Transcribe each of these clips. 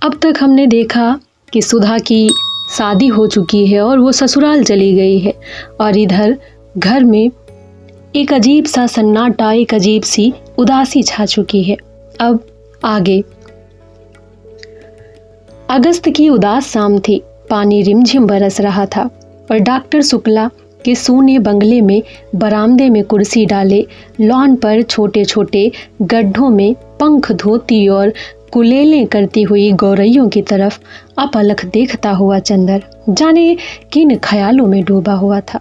अब तक हमने देखा कि सुधा की शादी हो चुकी है और वो ससुराल चली गई है, और इधर घर में एक अजीब सा सन्नाटा, एक अजीब सी उदासी छा चुकी है। अब आगे। अगस्त की उदास शाम थी। पानी रिमझिम बरस रहा था और डॉक्टर शुक्ला के सूने बंगले में बरामदे में कुर्सी डाले, लॉन पर छोटे छोटे गड्ढों में पंख धोती और कुलेलें करती हुई गौरैयों की तरफ अपलक देखता हुआ चंदर जाने किन ख्यालों में डूबा हुआ था।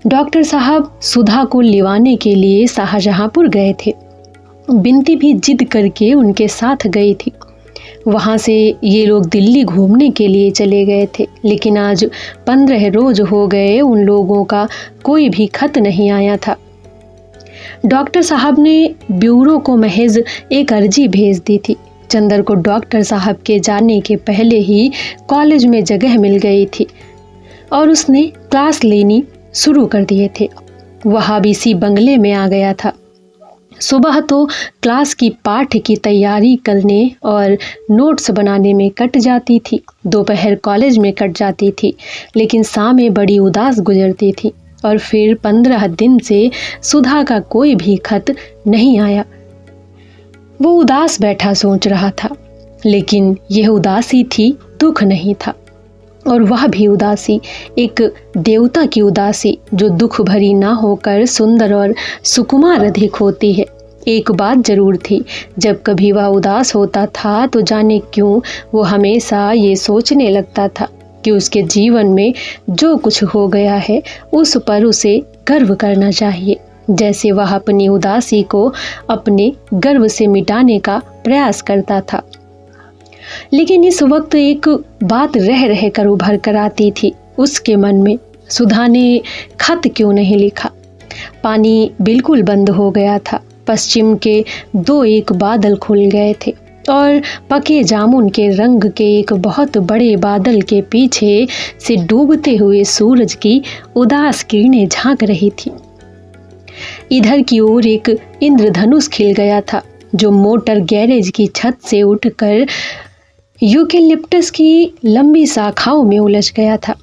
डॉक्टर साहब सुधा को लिवाने के लिए शाहजहांपुर गए थे। बिनती भी जिद करके उनके साथ गई थी। वहाँ से ये लोग दिल्ली घूमने के लिए चले गए थे, लेकिन आज 15 रोज हो गए उन लोगों का कोई भी खत नहीं आया था। डॉक्टर साहब ने ब्यूरो को महज एक अर्जी भेज दी थी। चंदर को डॉक्टर साहब के जाने के पहले ही कॉलेज में जगह मिल गई थी और उसने क्लास लेनी शुरू कर दिए थे। वह भी इसी बंगले में आ गया था। सुबह तो क्लास की पाठ की तैयारी करने और नोट्स बनाने में कट जाती थी, दोपहर कॉलेज में कट जाती थी, लेकिन शामें बड़ी उदास गुजरती थी। और फिर 15 दिन से सुधा का कोई भी खत नहीं आया। वो उदास बैठा सोच रहा था, लेकिन यह उदासी थी, दुख नहीं था। और वह भी उदासी एक देवता की उदासी, जो दुख भरी ना होकर सुंदर और सुकुमार अधिक होती है। एक बात जरूर थी, जब कभी वह उदास होता था तो जाने क्यों वो हमेशा ये सोचने लगता था कि उसके जीवन में जो कुछ हो गया है उस पर उसे गर्व करना चाहिए, जैसे वह अपनी उदासी को अपने गर्व से मिटाने का प्रयास करता था। लेकिन इस वक्त एक बात रह रह कर उभर कर आती थी उसके मन में, सुधा ने खत क्यों नहीं लिखा। पानी बिल्कुल बंद हो गया था। पश्चिम के 2-1 बादल खुल गए थे और पके जामुन के रंग के एक बहुत बड़े बादल के पीछे से डूबते हुए सूरज की उदास किरणें झांक रही थी। इधर की ओर एक इंद्रधनुष खिल गया था, जो मोटर गैरेज की छत से उठकर यूकेलिप्टस की लंबी शाखाओं में उलझ गया था।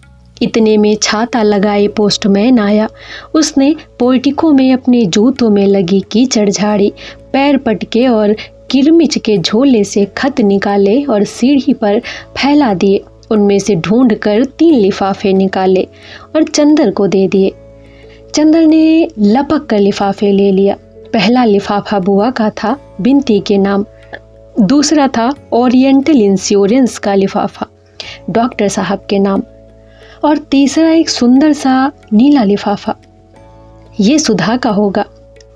इतने में छाता लगाए पोस्टमैन आया। उसने पोर्टिको में अपने जूतों में लगी कीचड़ झाड़ी, पैर पटके और किरमिच के झोले से खत निकाले और सीढ़ी पर फैला दिए। उनमें से ढूंढकर 3 लिफाफे निकाले और चंदर को दे दिए। चंदर ने लपक कर लिफाफे ले लिया। पहला लिफाफा बुआ का था, बिनती के नाम। दूसरा था ओरिएंटल इंश्योरेंस का लिफाफा, डॉक्टर साहब के नाम। और तीसरा एक सुंदर सा नीला लिफाफा, ये सुधा का होगा।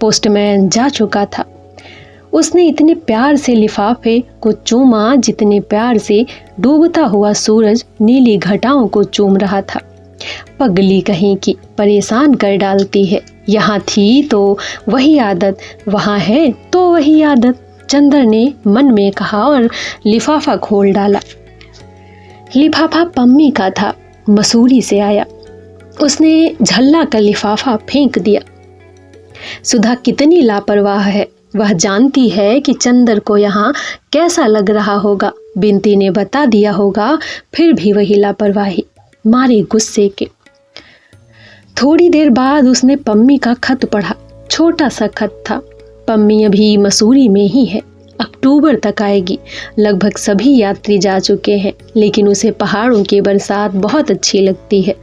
पोस्टमैन जा चुका था। उसने इतने प्यार से लिफाफे को चूमा जितने प्यार से डूबता हुआ सूरज नीली घटाओं को चूम रहा था। पगली कहीं की, परेशान कर डालती है। यहाँ थी तो वही आदत, वहाँ है तो वही आदत, चंदर ने मन में कहा और लिफाफा खोल डाला। लिफाफा पम्मी का था, मसूरी से आया। उसने झल्ला कर लिफाफा फेंक दिया। सुधा कितनी लापरवाह है, वह जानती है कि चंदर को यहाँ कैसा लग रहा होगा। बिनती ने बता दिया होगा, फिर भी वही लापरवाही, मारे गुस्से के। थोड़ी देर बाद उसने पम्मी का खत पढ़ा। छोटा सा खत था। पम्मी अभी मसूरी में ही है, अक्टूबर तक आएगी। लगभग सभी यात्री जा चुके हैं, लेकिन उसे पहाड़ों की बरसात बहुत अच्छी लगती है।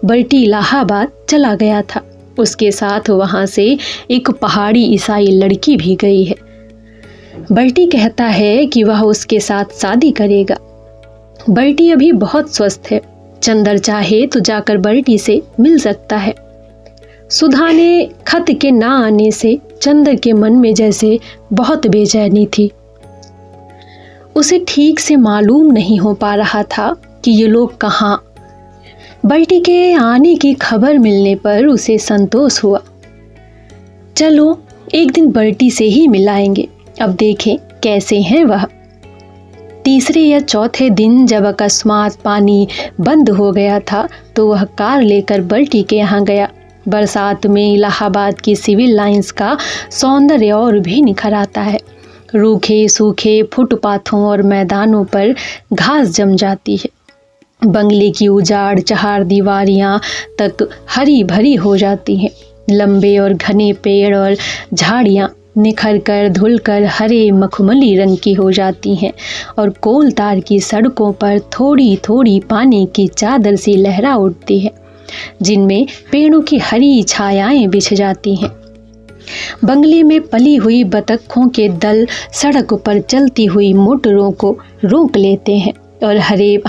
बर्टी इलाहाबाद चला गया था। उसके साथ वहाँ से एक पहाड़ी ईसाई लड़की भी गई है। बर्टी कहता है कि वह उसके साथ शादी करेगा। बर्टी अभी बहुत स्वस्थ है। चंदर चाहे तो जाकर बर्टी से मिल सकता है। सुधा ने खत के ना आने से चंदर के मन में जैसे बहुत बेचैनी थी। उसे ठीक से मालूम नहीं हो पा रहा था कि ये लोग कहाँ। बर्टी के आने की खबर मिलने पर उसे संतोष हुआ। चलो एक दिन बर्टी से ही मिलाएंगे, अब देखें कैसे हैं वह। तीसरे या चौथे दिन जब अकस्मात पानी बंद हो गया था तो वह कार लेकर बर्टी के यहाँ गया। बरसात में इलाहाबाद की सिविल लाइंस का सौंदर्य और भी निखर आता है। रूखे सूखे फुटपाथों और मैदानों पर घास जम जाती है। बंगले की उजाड़ चहार दीवारियां तक हरी भरी हो जाती हैं। लंबे और घने पेड़ और झाड़ियां निखर कर धुल कर हरे मखमली रंग की हो जाती हैं और कोलतार की सड़कों पर थोड़ी थोड़ी पानी की चादर सी लहरा उठती है, जिनमें पेड़ों की हरी छायाएं बिछ जाती हैं। बंगले में पली हुई बतखों के दल सड़क पर चलती हुई मोटरों को रोक लेते हैं और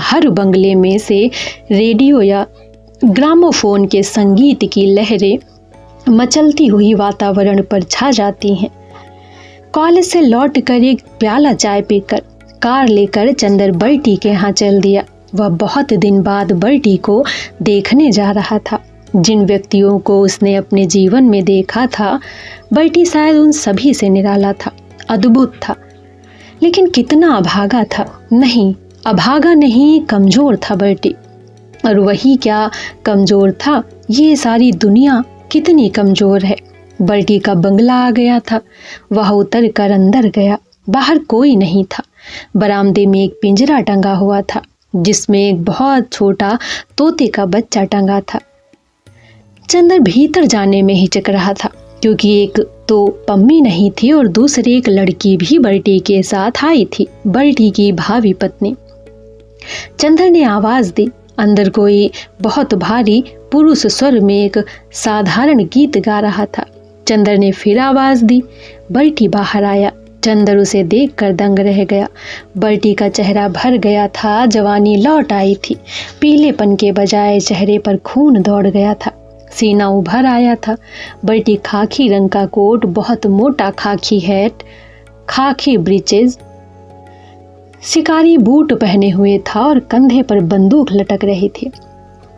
हर बंगले में से रेडियो या ग्रामोफोन के संगीत की लहरें मचलती हुई वातावरण पर छा जाती हैं। कॉलेज से लौटकर एक प्याला चाय पीकर कार लेकर चंदर बर्टी के यहाँ चल दिया। वह बहुत दिन बाद बर्टी को देखने जा रहा था। जिन व्यक्तियों को उसने अपने जीवन में देखा था, बर्टी शायद उन सभी से निराला था, अद्भुत था। लेकिन कितना अभागा था। नहीं, अभागा नहीं, कमज़ोर था बर्टी। और वही क्या कमज़ोर था, ये सारी दुनिया कितनी कमज़ोर है। बर्टी का बंगला आ गया था। वह उतर कर अंदर गया। बाहर कोई नहीं था। बरामदे में एक पिंजरा टंगा हुआ था, जिसमें एक बहुत छोटा तोते का बच्चा टंगा था। चंदर भीतर जाने में हिचक रहा था, क्योंकि एक तो पम्मी नहीं थी और दूसरी एक लड़की भी बर्टी के साथ आई थी, बर्टी की भावी पत्नी। चंदर ने आवाज दी। अंदर कोई बहुत भारी पुरुष स्वर में एक साधारण गीत गा रहा था। चंदर ने फिर आवाज दी। बर्टी बाहर आया। चंदर उसे देखकर दंग रह गया। बर्टी का चेहरा भर गया था, जवानी लौट आई थी। पीलेपन के बजाय चेहरे पर खून दौड़ गया था, सीना उभर आया था। बर्टी खाकी रंग का कोट, बहुत मोटा खाकी हैट, खाकी ब्रीचेज, शिकारी बूट पहने हुए था और कंधे पर बंदूक लटक रही थी।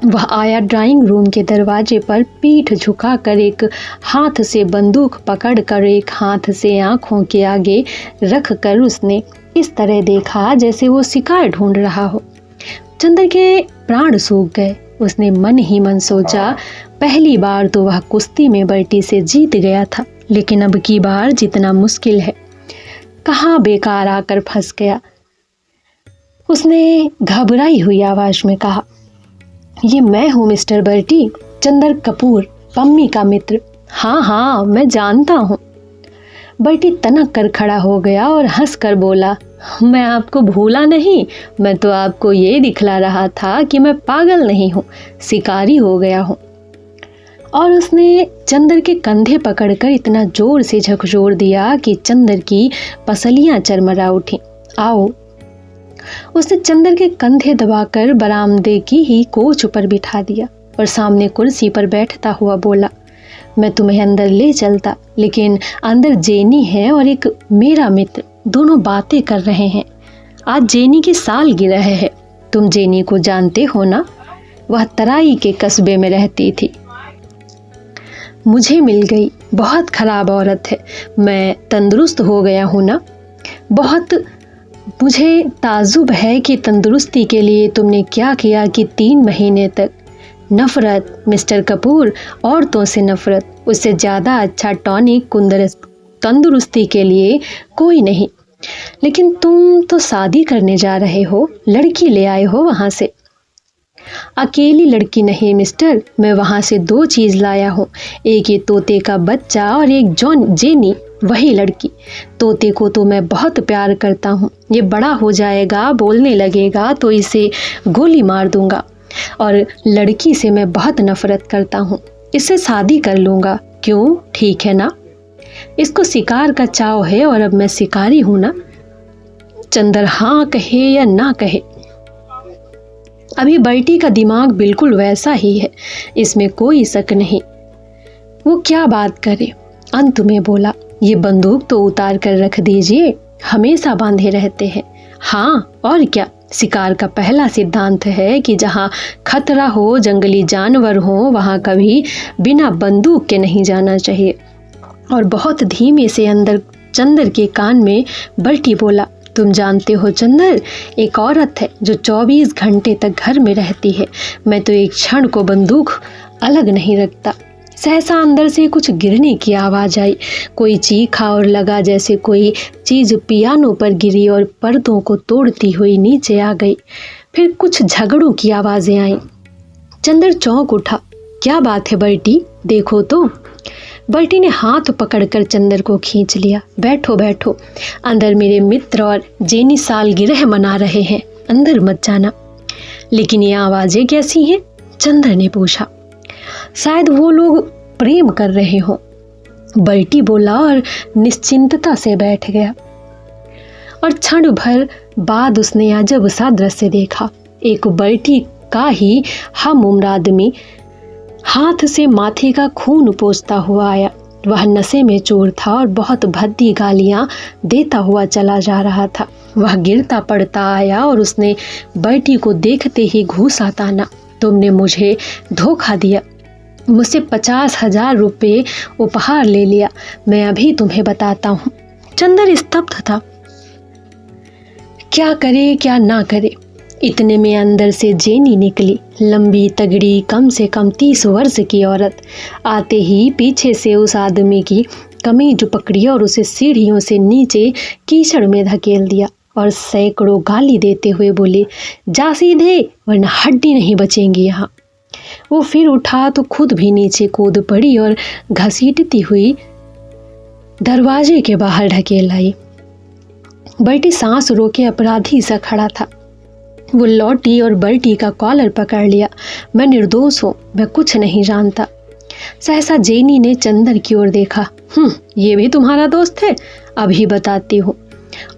वह आया ड्राइंग रूम के दरवाजे पर पीठ झुकाकर एक हाथ से बंदूक पकड़कर एक हाथ से आंखों के आगे रख कर उसने इस तरह देखा जैसे वो शिकार ढूंढ रहा हो। चंदर के प्राण सूख गए। उसने मन ही मन सोचा, पहली बार तो वह कुश्ती में बर्टी से जीत गया था, लेकिन अब की बार जितना मुश्किल है, कहाँ बेकार आकर फंस गया। उसने घबराई हुई आवाज में कहा, ये मैं हूँ मिस्टर बर्टी, चंदर कपूर, पम्मी का मित्र। हाँ हाँ, मैं जानता हूँ। बर्टी तनक कर खड़ा हो गया और हंस कर बोला, मैं आपको भूला नहीं। मैं तो आपको ये दिखला रहा था कि मैं पागल नहीं हूँ, शिकारी हो गया हूँ। और उसने चंदर के कंधे पकड़कर इतना जोर से झकझोर दिया कि चंदर की पसलियां चरमरा उठी। आओ। उसने चंदर के कंधे दबाकर बरामदे की ही कोच पर बिठा दिया और सामने कुर्सी पर बैठता हुआ बोला, मैं तुम्हें अंदर ले चलता, लेकिन अंदर जेनी है और एक मेरा मित्र, दोनों बातें कर रहे हैं। आज जेनी की सालगिरह है। तुम जेनी को जानते हो ना? वह तराई के कस्बे में रहती थी। मुझे मिल गई। बहुत खराब औरत है। मैं तंदुरुस्त हो गया हूँ ना। बहुत मुझे ताज्जुब है कि तंदुरुस्ती के लिए तुमने क्या किया कि 3 महीने तक नफरत, मिस्टर कपूर, औरतों से नफरत, उससे ज़्यादा अच्छा टॉनिक तंदुरुस्ती के लिए कोई नहीं। लेकिन तुम तो शादी करने जा रहे हो, लड़की ले आए हो वहाँ से। अकेली लड़की नहीं मिस्टर, मैं वहाँ से 2 चीज़ लाया हूँ, एक ये तोते का बच्चा और एक जेनी, वही लड़की। तोते को तो मैं बहुत प्यार करता हूँ। ये बड़ा हो जाएगा, बोलने लगेगा तो इसे गोली मार दूंगा। और लड़की से मैं बहुत नफरत करता हूँ, इससे शादी कर लूँगा। क्यों, ठीक है ना? इसको शिकार का चाव है और अब मैं शिकारी हूँ ना। चंदर हाँ कहे या ना कहे, अभी बर्टी का दिमाग बिल्कुल वैसा ही है, इसमें कोई शक नहीं। वो क्या बात करे, अंत में बोला, ये बंदूक तो उतार कर रख दीजिए, हमेशा बांधे रहते हैं। हाँ और क्या, शिकार का पहला सिद्धांत है कि जहाँ खतरा हो, जंगली जानवर हो, वहाँ कभी बिना बंदूक के नहीं जाना चाहिए। और बहुत धीमे से अंदर चंदर के कान में बर्टी बोला, तुम जानते हो चंदर, एक औरत है जो 24 घंटे तक घर में रहती है। मैं तो एक क्षण को बंदूक अलग नहीं रखता। सहसा अंदर से कुछ गिरने की आवाज़ आई। कोई चीखा और लगा जैसे कोई चीज़ पियानो पर गिरी और पर्दों को तोड़ती हुई नीचे आ गई। फिर कुछ झगड़ों की आवाज़ें आईं। चंदर चौंक उठा। क्या बात है बर्टी, देखो तो। बर्टी ने हाथ पकड़कर चंदर को खींच लिया। बैठो बैठो, अंदर मेरे मित्र और जेनी सालगिरह मना रहे हैं, अंदर मत जाना। लेकिन ये आवाज़ें कैसी हैं? चंदर ने पूछा। शायद वो लोग प्रेम कर रहे हों, बर्टी बोला और निश्चिंतता से बैठ गया। और क्षण भर बाद उसने अजब सा दृश्य देखा। एक बर्टी का ही हम उम्र आदमी हाथ से माथे का खून पोंछता हुआ आया। वह नशे में चूर था और बहुत भद्दी गालियां देता हुआ चला जा रहा था। वह गिरता पड़ता आया और उसने बर्टी को देखते ही घूसा ताना। तुमने मुझे धोखा दिया, मुझसे 50,000 रुपये उपहार ले लिया, मैं अभी तुम्हें बताता हूँ। चंदर स्तब्ध था, क्या करे क्या ना करे। इतने में अंदर से जेनी निकली, लंबी तगड़ी कम से कम 30 वर्ष की औरत। आते ही पीछे से उस आदमी की कमीज पकड़ी और उसे सीढ़ियों से नीचे कीचड़ में धकेल दिया और सैकड़ों गाली देते हुए बोले, जा सीधे वरना हड्डी नहीं बचेंगी यहाँ। वो फिर उठा तो खुद भी नीचे कूद पड़ी और घसीटती हुई दरवाजे के बाहर ढकेल आई। बर्टी सांस रोके अपराधी सा खड़ा था। वो लौटी और बर्टी का कॉलर पकड़ लिया। मैं निर्दोष हूँ, मैं कुछ नहीं जानता। सहसा जेनी ने चंदर की ओर देखा। ये भी तुम्हारा दोस्त है, अभी बताती हूँ।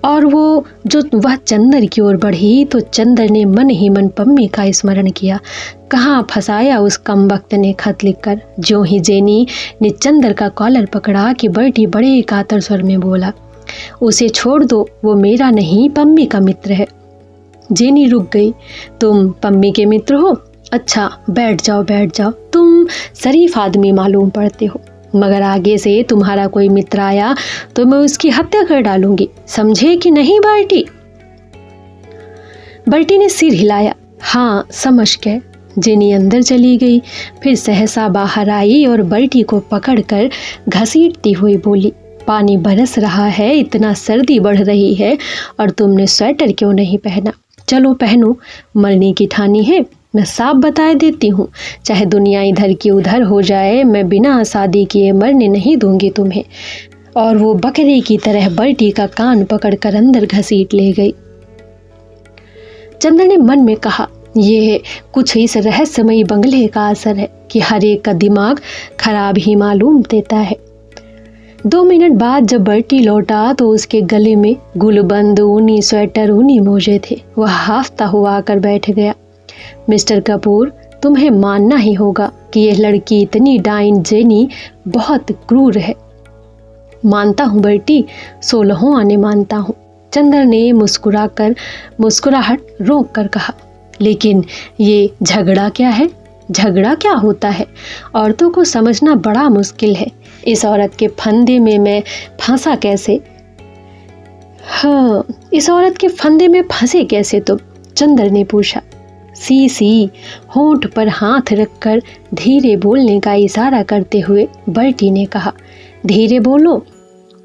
और वह चंदर की ओर बढ़ी तो चंदर ने मन ही मन पम्मी का स्मरण किया। कहाँ फंसाया उस कमबख्त ने खत लिखकर। ज्यों ही जेनी ने चंदर का कॉलर पकड़ा कि बर्टी बड़े कातर स्वर में बोला, उसे छोड़ दो, वो मेरा नहीं पम्मी का मित्र है। जेनी रुक गई। तुम पम्मी के मित्र हो? अच्छा, बैठ जाओ बैठ जाओ, तुम शरीफ आदमी मालूम पड़ते हो, मगर आगे से तुम्हारा कोई मित्र आया तो मैं उसकी हत्या कर डालूंगी, समझे कि नहीं बर्टी? बर्टी ने सिर हिलाया। हाँ, समझ गए। जेनी अंदर चली गई, फिर सहसा बाहर आई और बर्टी को पकड़कर घसीटती हुई बोली, पानी बरस रहा है, इतना सर्दी बढ़ रही है और तुमने स्वेटर क्यों नहीं पहना? चलो पहनो, मरने की ठानी है। मैं साफ बता देती हूँ, चाहे दुनिया इधर की उधर हो जाए, मैं बिना शादी किए मरने नहीं दूंगी तुम्हें। और वो बकरे की तरह बर्टी का कान पकड़कर अंदर घसीट ले गई। चंदर ने मन में कहा, ये कुछ इस रहस्यमयी बंगले का असर है कि हर एक का दिमाग खराब ही मालूम देता है। 2 मिनट बाद जब बर्टी लौटा तो उसके गले में गुलबंद ऊनी स्वेटर ऊनी मोजे थे। वह हाफता हुआ आकर बैठ गया। मिस्टर कपूर, तुम्हें मानना ही होगा कि यह लड़की इतनी डाइन जेनी बहुत क्रूर है। मानता हूँ बर्टी, 16 आने मानता हूँ। चंदर ने मुस्कुराहट रोक कर कहा। लेकिन ये झगड़ा क्या है? झगड़ा क्या होता है? औरतों को समझना बड़ा मुश्किल है। इस औरत के फंदे में मैं फंसा कैसे? हाँ, इस औरत के फंदे में फंसे कैसे तुम? चंदर ने पूछा। सी होंठ पर हाथ रखकर धीरे बोलने का इशारा करते हुए बर्टी ने कहा। धीरे बोलो।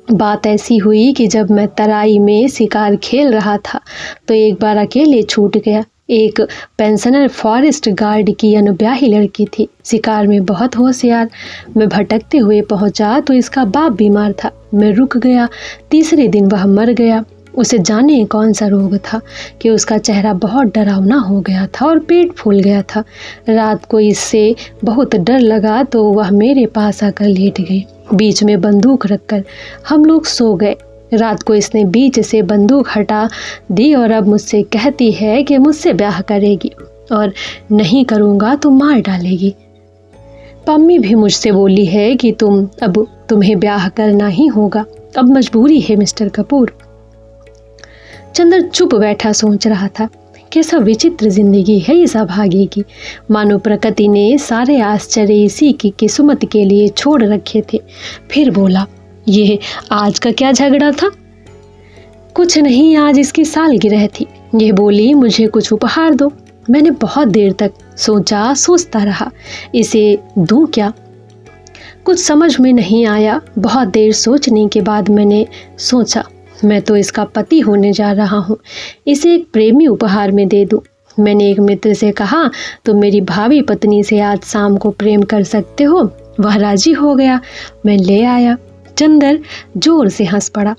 बात ऐसी हुई कि जब मैं तराई में शिकार खेल रहा था तो एक बार अकेले छूट गया। एक पेंशनर फॉरेस्ट गार्ड की अनब्याही लड़की थी, शिकार में बहुत होशियार। मैं भटकते हुए पहुंचा तो इसका बाप बीमार था। मैं रुक गया, तीसरे दिन वह मर गया। उसे जाने कौन सा रोग था कि उसका चेहरा बहुत डरावना हो गया था और पेट फूल गया था। रात को इससे बहुत डर लगा तो वह मेरे पास आकर लेट गई, बीच में बंदूक रखकर। हम लोग सो गए। रात को इसने बीच से बंदूक हटा दी और अब मुझसे कहती है कि मुझसे ब्याह करेगी और नहीं करूँगा तो मार डालेगी। पम्मी भी मुझसे बोली है कि तुम्हें ब्याह करना ही होगा, अब मजबूरी है मिस्टर कपूर। चंदर चुप बैठा सोच रहा था। कैसा विचित्र जिंदगी है इस अभागे की। मानो प्रकृति ने सारे आश्चर्य इसी की किस्मत के लिए छोड़ रखे थे। फिर बोला, ये आज का क्या झगड़ा था? कुछ नहीं, आज इसकी सालगिरह थी। यह बोली मुझे कुछ उपहार दो। मैंने बहुत देर तक सोचता रहा, इसे दूं क्या? कुछ समझ में नहीं आया। बहुत देर सोचने के बाद मैंने सोचा, मैं तो इसका पति होने जा रहा हूँ, इसे एक प्रेमी उपहार में दे दूँ। मैंने एक मित्र से कहा, तुम मेरी भावी पत्नी से आज शाम को प्रेम कर सकते हो। वह राजी हो गया। मैं ले आया। चंदर जोर से हंस पड़ा।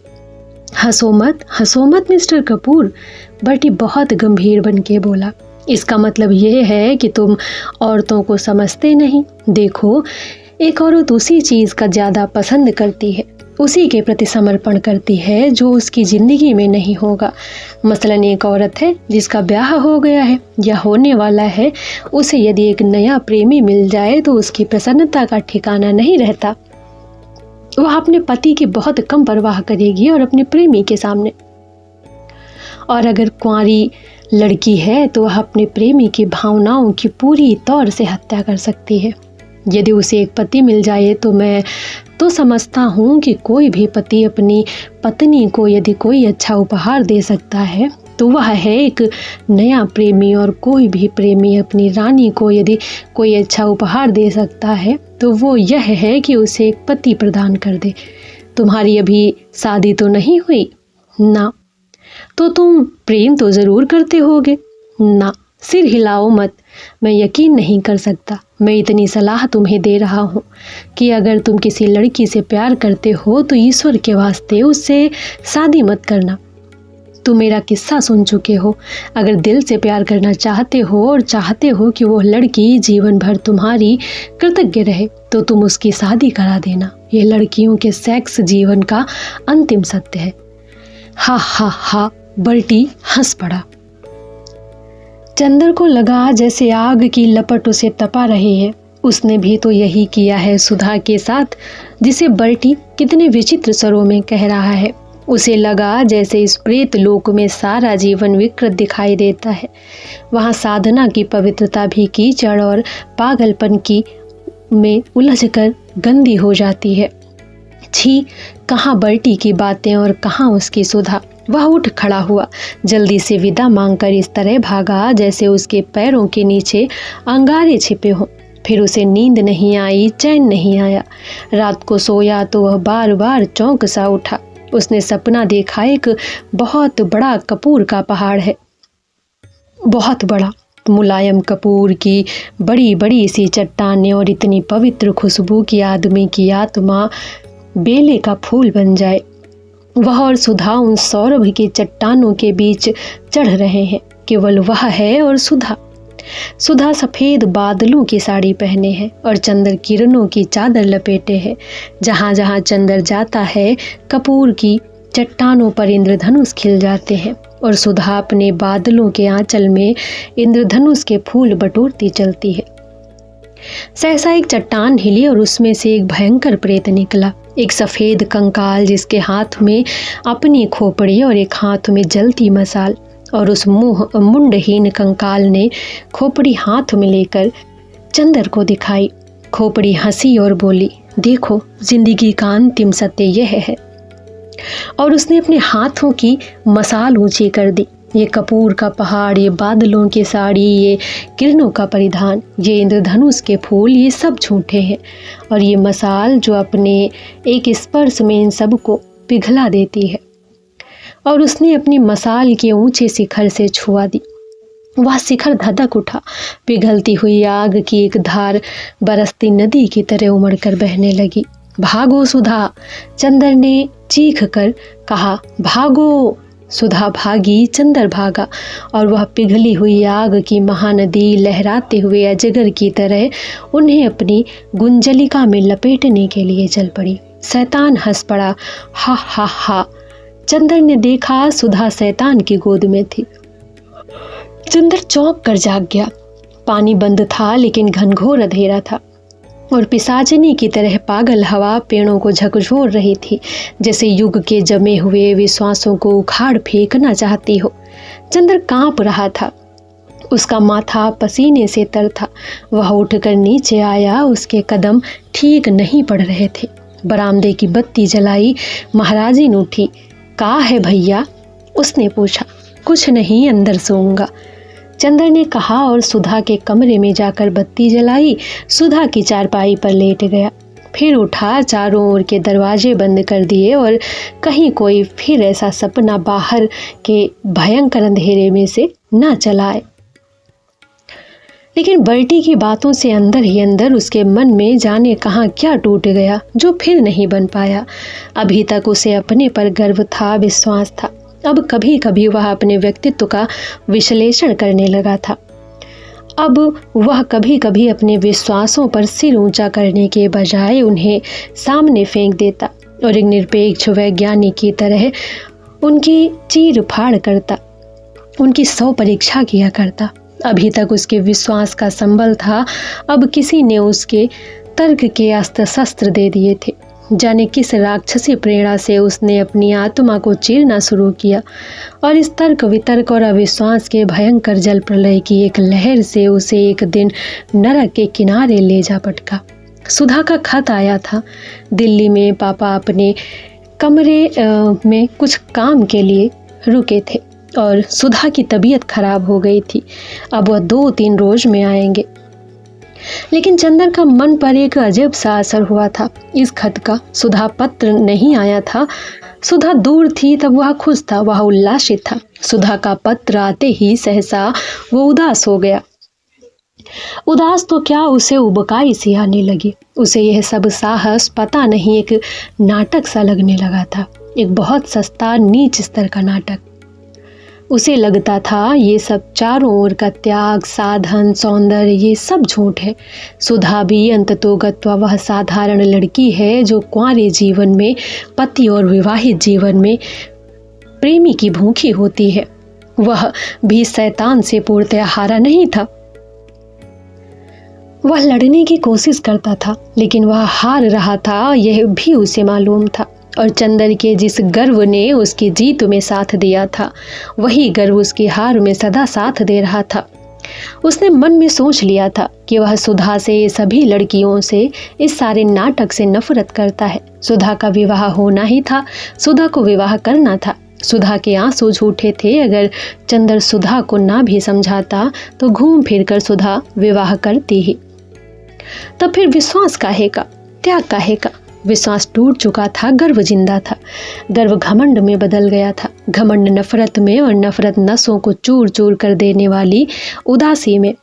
हंसो मत मिस्टर कपूर, बर्टी बहुत गंभीर बन के बोला। इसका मतलब यह है कि तुम औरतों को समझते नहीं। देखो, एक औरत उसी चीज़ का ज़्यादा पसंद करती है, उसी के प्रति समर्पण करती है जो उसकी ज़िंदगी में नहीं होगा। मसलन एक औरत है जिसका ब्याह हो गया है या होने वाला है, उसे यदि एक नया प्रेमी मिल जाए तो उसकी प्रसन्नता का ठिकाना नहीं रहता। वह अपने पति की बहुत कम परवाह करेगी और अपने प्रेमी के सामने। और अगर कुंवारी लड़की है तो वह अपने प्रेमी की भावनाओं की पूरी तौर से हत्या कर सकती है। यदि उसे एक पति मिल जाए तो मैं तो समझता हूँ कि कोई भी पति अपनी पत्नी को यदि कोई अच्छा उपहार दे सकता है तो वह है एक नया प्रेमी। और कोई भी प्रेमी अपनी रानी को यदि कोई अच्छा उपहार दे सकता है तो वो यह है कि उसे एक पति प्रदान कर दे। तुम्हारी अभी शादी तो नहीं हुई ना, तो तुम प्रेम तो ज़रूर करते होगे ना। सिर हिलाओ मत, मैं यकीन नहीं कर सकता। मैं इतनी सलाह तुम्हें दे रहा हूँ कि अगर तुम किसी लड़की से प्यार करते हो तो ईश्वर के वास्ते उससे शादी मत करना। तुम मेरा किस्सा सुन चुके हो। अगर दिल से प्यार करना चाहते हो और चाहते हो कि वो लड़की जीवन भर तुम्हारी कृतज्ञ रहे तो तुम उसकी शादी करा देना। ये लड़कियों के सेक्स जीवन का अंतिम सत्य है। हा हा हा, बर्टी हंस पड़ा। चंदर को लगा जैसे आग की लपट उसे तपा रही है। उसने भी तो यही किया है सुधा के साथ, जिसे बर्टी कितने विचित्र स्वरों में कह रहा है। उसे लगा जैसे इस प्रेत लोक में सारा जीवन विकृत दिखाई देता है। वहाँ साधना की पवित्रता भी कीचड़ और पागलपन की में उलझकर गंदी हो जाती है। छी, कहाँ बर्टी की बातें और कहाँ उसकी सुधा। वह उठ खड़ा हुआ, जल्दी से विदा मांगकर इस तरह भागा जैसे उसके पैरों के नीचे अंगारे छिपे हों। फिर उसे नींद नहीं आई, चैन नहीं आया। रात को सोया तो वह बार बार चौंक सा उठा। उसने सपना देखा, एक बहुत बड़ा कपूर का पहाड़ है, बहुत बड़ा। मुलायम कपूर की बड़ी बड़ी सी चट्टानें और इतनी पवित्र खुशबू की आदमी की आत्मा बेले का फूल बन जाए। वह और सुधा उन सौरभ की चट्टानों के बीच चढ़ रहे हैं। केवल वह है और सुधा। सुधा सफ़ेद बादलों की साड़ी पहने है और चंद्र किरणों की चादर लपेटे है। जहाँ जहाँ चंद्र जाता है कपूर की चट्टानों पर इंद्रधनुष खिल जाते हैं और सुधा अपने बादलों के आंचल में इंद्रधनुष के फूल बटोरती चलती है। सहसा एक चट्टान हिली और उसमें से एक भयंकर प्रेत निकला, एक सफ़ेद कंकाल जिसके हाथ में अपनी खोपड़ी और एक हाथ में जलती मसाल। और उस मुंडहीन कंकाल ने खोपड़ी हाथ में लेकर चंदर को दिखाई। खोपड़ी हंसी और बोली, देखो, जिंदगी का अंतिम सत्य यह है। और उसने अपने हाथों की मसाल ऊंची कर दी। ये कपूर का पहाड़, ये बादलों की साड़ी, ये किरणों का परिधान, ये इंद्रधनुष के फूल, ये सब झूठे हैं। और ये मसाल जो अपने एक स्पर्श में इन सबको पिघला देती है। और उसने अपनी मसाल के ऊंचे शिखर से छुआ दी। वह शिखर धधक उठा। पिघलती हुई आग की एक धार बरसती नदी की तरह उमड़ कर बहने लगी। भागो सुधा, चंदर ने चीख कर कहा। भागो। सुधा भागी, चंदर भागा और वह पिघली हुई आग की महानदी लहराते हुए अजगर की तरह उन्हें अपनी गुंजलिका में लपेटने के लिए चल पड़ी। शैतान हंस पड़ा। हा हा हा। चंदर ने देखा सुधा शैतान की गोद में थी। चंदर चौंक कर जाग गया। पानी बंद था लेकिन घनघोर अंधेरा था और पिशाचिनी की तरह पागल हवा पेड़ों को झकझोर रही थी, जैसे युग के जमे हुए विश्वासों को उखाड़ फेंकना चाहती हो। चंदर कांप रहा था। उसका माथा पसीने से तर था। वह उठकर नीचे आया। उसके कदम ठीक नहीं पड़ रहे थे। बरामदे की बत्ती जलाई। महाराजिन उठी। का है भैया? उसने पूछा। कुछ नहीं, अंदर सोऊंगा, चंदर ने कहा और सुधा के कमरे में जाकर बत्ती जलाई। सुधा की चारपाई पर लेट गया। फिर उठा, चारों ओर के दरवाजे बंद कर दिए और कहीं कोई फिर ऐसा सपना बाहर के भयंकर अंधेरे में से न चला आए। लेकिन बर्टी की बातों से अंदर ही अंदर उसके मन में जाने कहाँ क्या टूट गया जो फिर नहीं बन पाया। अभी तक उसे अपने पर गर्व था, विश्वास था। अब कभी कभी वह अपने व्यक्तित्व का विश्लेषण करने लगा था। अब वह कभी कभी अपने विश्वासों पर सिर ऊंचा करने के बजाय उन्हें सामने फेंक देता और एक निरपेक्ष वैज्ञानिक की तरह उनकी चीर फाड़ करता, उनकी 100 परीक्षा किया करता। अभी तक उसके विश्वास का संबल था, अब किसी ने उसके तर्क के अस्त्र शस्त्र दे दिए थे। जाने किस राक्षसी प्रेरणा से उसने अपनी आत्मा को चीरना शुरू किया और इस तर्क वितर्क और अविश्वास के भयंकर जल प्रलय की एक लहर से उसे एक दिन नरक के किनारे ले जा पटका। सुधा का खत आया था। दिल्ली में पापा अपने कमरे में कुछ काम के लिए रुके थे और सुधा की तबीयत खराब हो गई थी। अब वह 2-3 रोज में आएंगे। लेकिन चंदर का मन पर एक अजब सा असर हुआ था। इस खत का सुधा पत्र नहीं आया था। सुधा दूर थी तब वह खुश था, वह उल्लासित था। सुधा का पत्र आते ही सहसा वो उदास हो गया। उदास तो क्या, उसे उबकाई सी आने लगी। उसे यह सब साहस पता नहीं एक नाटक सा लगने लगा था, एक बहुत सस्ता नीच स्तर का नाटक। उसे लगता था ये सब चारों ओर का त्याग, साधन, सौंदर्य, ये सब झूठ है। सुधा भी अंततोगत्वा वह साधारण लड़की है जो कुंवारे जीवन में, पति और विवाहित जीवन में प्रेमी की भूखी होती है। वह भी शैतान से पूर्णतः हारा नहीं था। वह लड़ने की कोशिश करता था लेकिन वह हार रहा था, यह भी उसे मालूम था। और चंदर के जिस गर्व ने उसकी जीत में साथ दिया था, वही गर्व उसकी हार में सदा साथ दे रहा था। उसने मन में सोच लिया था कि वह सुधा से, सभी लड़कियों से, इस सारे नाटक से नफरत करता है। सुधा का विवाह होना ही था, सुधा को विवाह करना था। सुधा के आंसू झूठे थे। अगर चंदर सुधा को ना भी समझाता तो घूम फिर कर सुधा विवाह करती ही। तब फिर विश्वास काहे का, त्याग काहे का? विश्वास टूट चुका था, गर्व जिंदा था। गर्व घमंड में बदल गया था, घमंड नफरत में, और नफरत नसों को चूर चूर कर देने वाली उदासी में।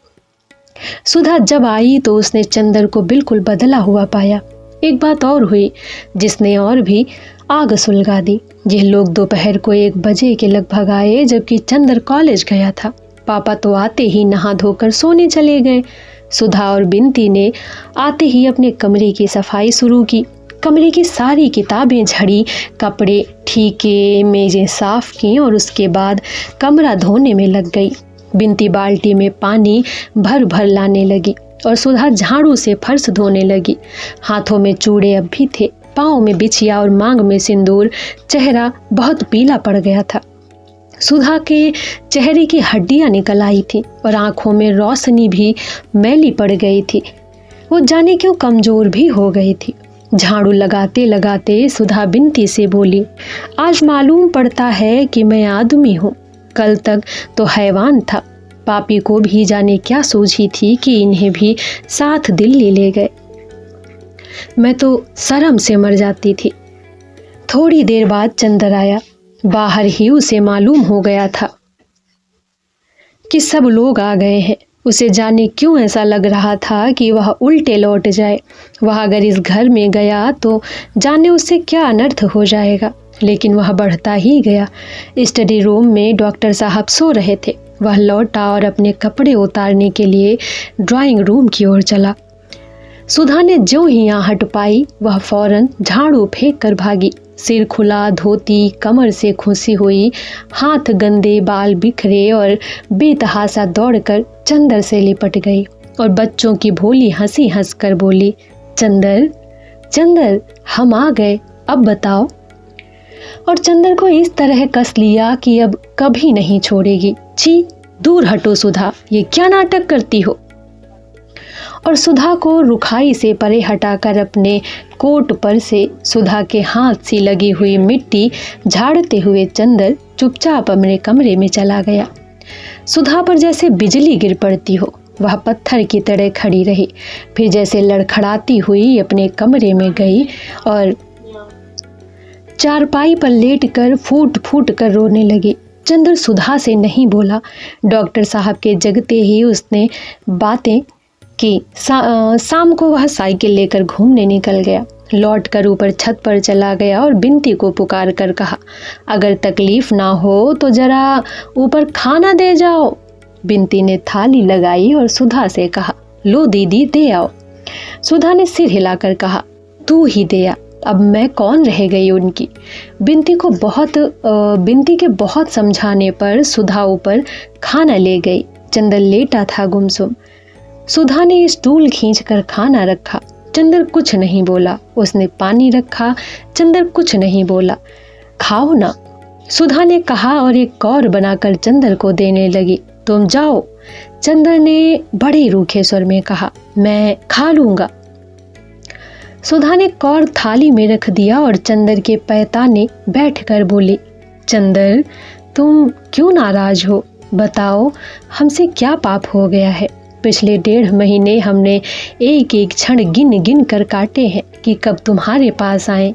सुधा जब आई तो उसने चंदर को बिल्कुल बदला हुआ पाया। एक बात और हुई जिसने और भी आग सुलगा दी। यह लोग दोपहर को 1 बजे के लगभग आए जबकि चंदर कॉलेज गया था। पापा तो आते ही नहा धोकर सोने चले गए। सुधा और बिनती ने आते ही अपने कमरे की सफाई शुरू की। कमरे की सारी किताबें झड़ी, कपड़े ठीके, मेजें साफ की और उसके बाद कमरा धोने में लग गई। बिनती बाल्टी में पानी भर भर लाने लगी और सुधा झाड़ू से फर्श धोने लगी। हाथों में चूड़े अब भी थे, पाँव में बिछिया और मांग में सिंदूर। चेहरा बहुत पीला पड़ गया था। सुधा के चेहरे की हड्डियां निकल आई थी और आंखों में रोशनी भी मैली पड़ गई थी। वो जाने क्यों कमजोर भी हो गई थी। झाड़ू लगाते लगाते सुधा बिनती से बोली, आज मालूम पड़ता है कि मैं आदमी हूँ, कल तक तो हैवान था। पापी को भी जाने क्या सूझी थी कि इन्हें भी साथ दिल्ली ले गए। मैं तो शर्म से मर जाती थी। थोड़ी देर बाद चंदर आया। बाहर ही उसे मालूम हो गया था कि सब लोग आ गए हैं। उसे जाने क्यों ऐसा लग रहा था कि वह उल्टे लौट जाए। वह अगर इस घर में गया तो जाने उससे क्या अनर्थ हो जाएगा। लेकिन वह बढ़ता ही गया। स्टडी रूम में डॉक्टर साहब सो रहे थे। वह लौटा और अपने कपड़े उतारने के लिए ड्राइंग रूम की ओर चला। सुधा ने जो ही आहट पाई वह फौरन झाड़ू फेंक कर भागी। सिर खुला, धोती कमर से खुसी हुई, हाथ गंदे, बाल बिखरे और बेतहासा दौड़कर चंदर से लिपट गई और बच्चों की भोली हंसी हंसकर बोली, चंदर चंदर हम आ गए, अब बताओ। और चंदर को इस तरह कस लिया कि अब कभी नहीं छोड़ेगी। छी, दूर हटो सुधा, ये क्या नाटक करती हो। और सुधा को रुखाई से परे हटाकर अपने कोट पर से सुधा के हाथ सी लगी हुई मिट्टी झाड़ते हुए चंदर चुपचाप अपने कमरे में चला गया। सुधा पर जैसे बिजली गिर पड़ती हो। वह पत्थर की तरह खड़ी रही। फिर जैसे लड़खड़ाती हुई अपने कमरे में गई और चारपाई पर लेटकर फूट फूट कर रोने लगी। चंदर सुधा से नहीं बोला। डॉक्टर साहब के जगते ही उसने बातें की। शाम को वह साइकिल लेकर घूमने निकल गया। लौट कर ऊपर छत पर चला गया और बिनती को पुकार कर कहा, अगर तकलीफ ना हो तो जरा ऊपर खाना दे जाओ। बिनती ने थाली लगाई और सुधा से कहा, लो दीदी दे आओ। सुधा ने सिर हिलाकर कहा, तू ही दे आ, अब मैं कौन रह गई उनकी। बिनती के बहुत समझाने पर सुधा ऊपर खाना ले गई। चंदर लेटा था गुमसुम। सुधा ने स्टूल खींचकर खाना रखा। चंदर कुछ नहीं बोला। उसने पानी रखा। चंदर कुछ नहीं बोला। खाओ ना, सुधा ने कहा और एक कौर बनाकर चंदर को देने लगी। तुम जाओ, चंदर ने बड़े रूखे स्वर में कहा, मैं खा लूंगा। सुधा ने कौर थाली में रख दिया और चंदर के पैताने बैठकर बोली, चंदर तुम क्यों नाराज हो? बताओ हमसे क्या पाप हो गया है? पिछले 1.5 महीने हमने एक एक क्षण गिन गिन कर काटे हैं कि कब तुम्हारे पास आए।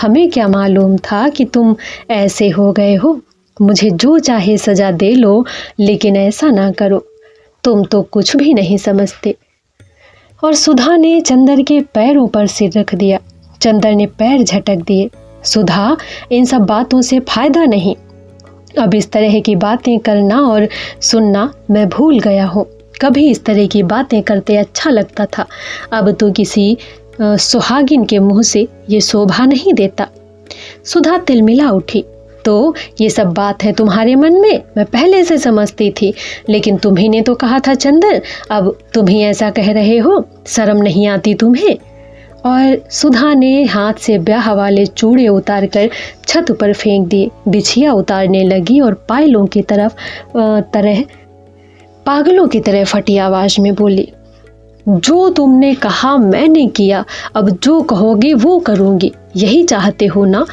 हमें क्या मालूम था कि तुम ऐसे हो गए हो। मुझे जो चाहे सजा दे लो, लेकिन ऐसा ना करो। तुम तो कुछ भी नहीं समझते। और सुधा ने चंदर के पैरों पर सिर रख दिया। चंदर ने पैर झटक दिए। सुधा, इन सब बातों से फायदा नहीं। अब इस तरह की बातें करना और सुनना मैं भूल गया हूँ। कभी इस तरह की बातें करते अच्छा लगता था। अब तो किसी सुहागिन के मुंह से ये शोभा नहीं देता। सुधा तिलमिला उठी। तो ये सब बात है तुम्हारे मन में, मैं पहले से समझती थी, लेकिन तुम्ही ने तो कहा था चंदर, अब तुम ही ऐसा कह रहे हो। शर्म नहीं आती तुम्हें? और सुधा ने हाथ से ब्याह वाले चूड़े उतार कर छत पर फेंक दिए। बिछिया उतारने लगी और पायलों की तरह पागलों की तरह फटी आवाज में बोली, जो तुमने कहा मैंने किया, अब जो कहोगे वो करूंगी, यही चाहते हो ना?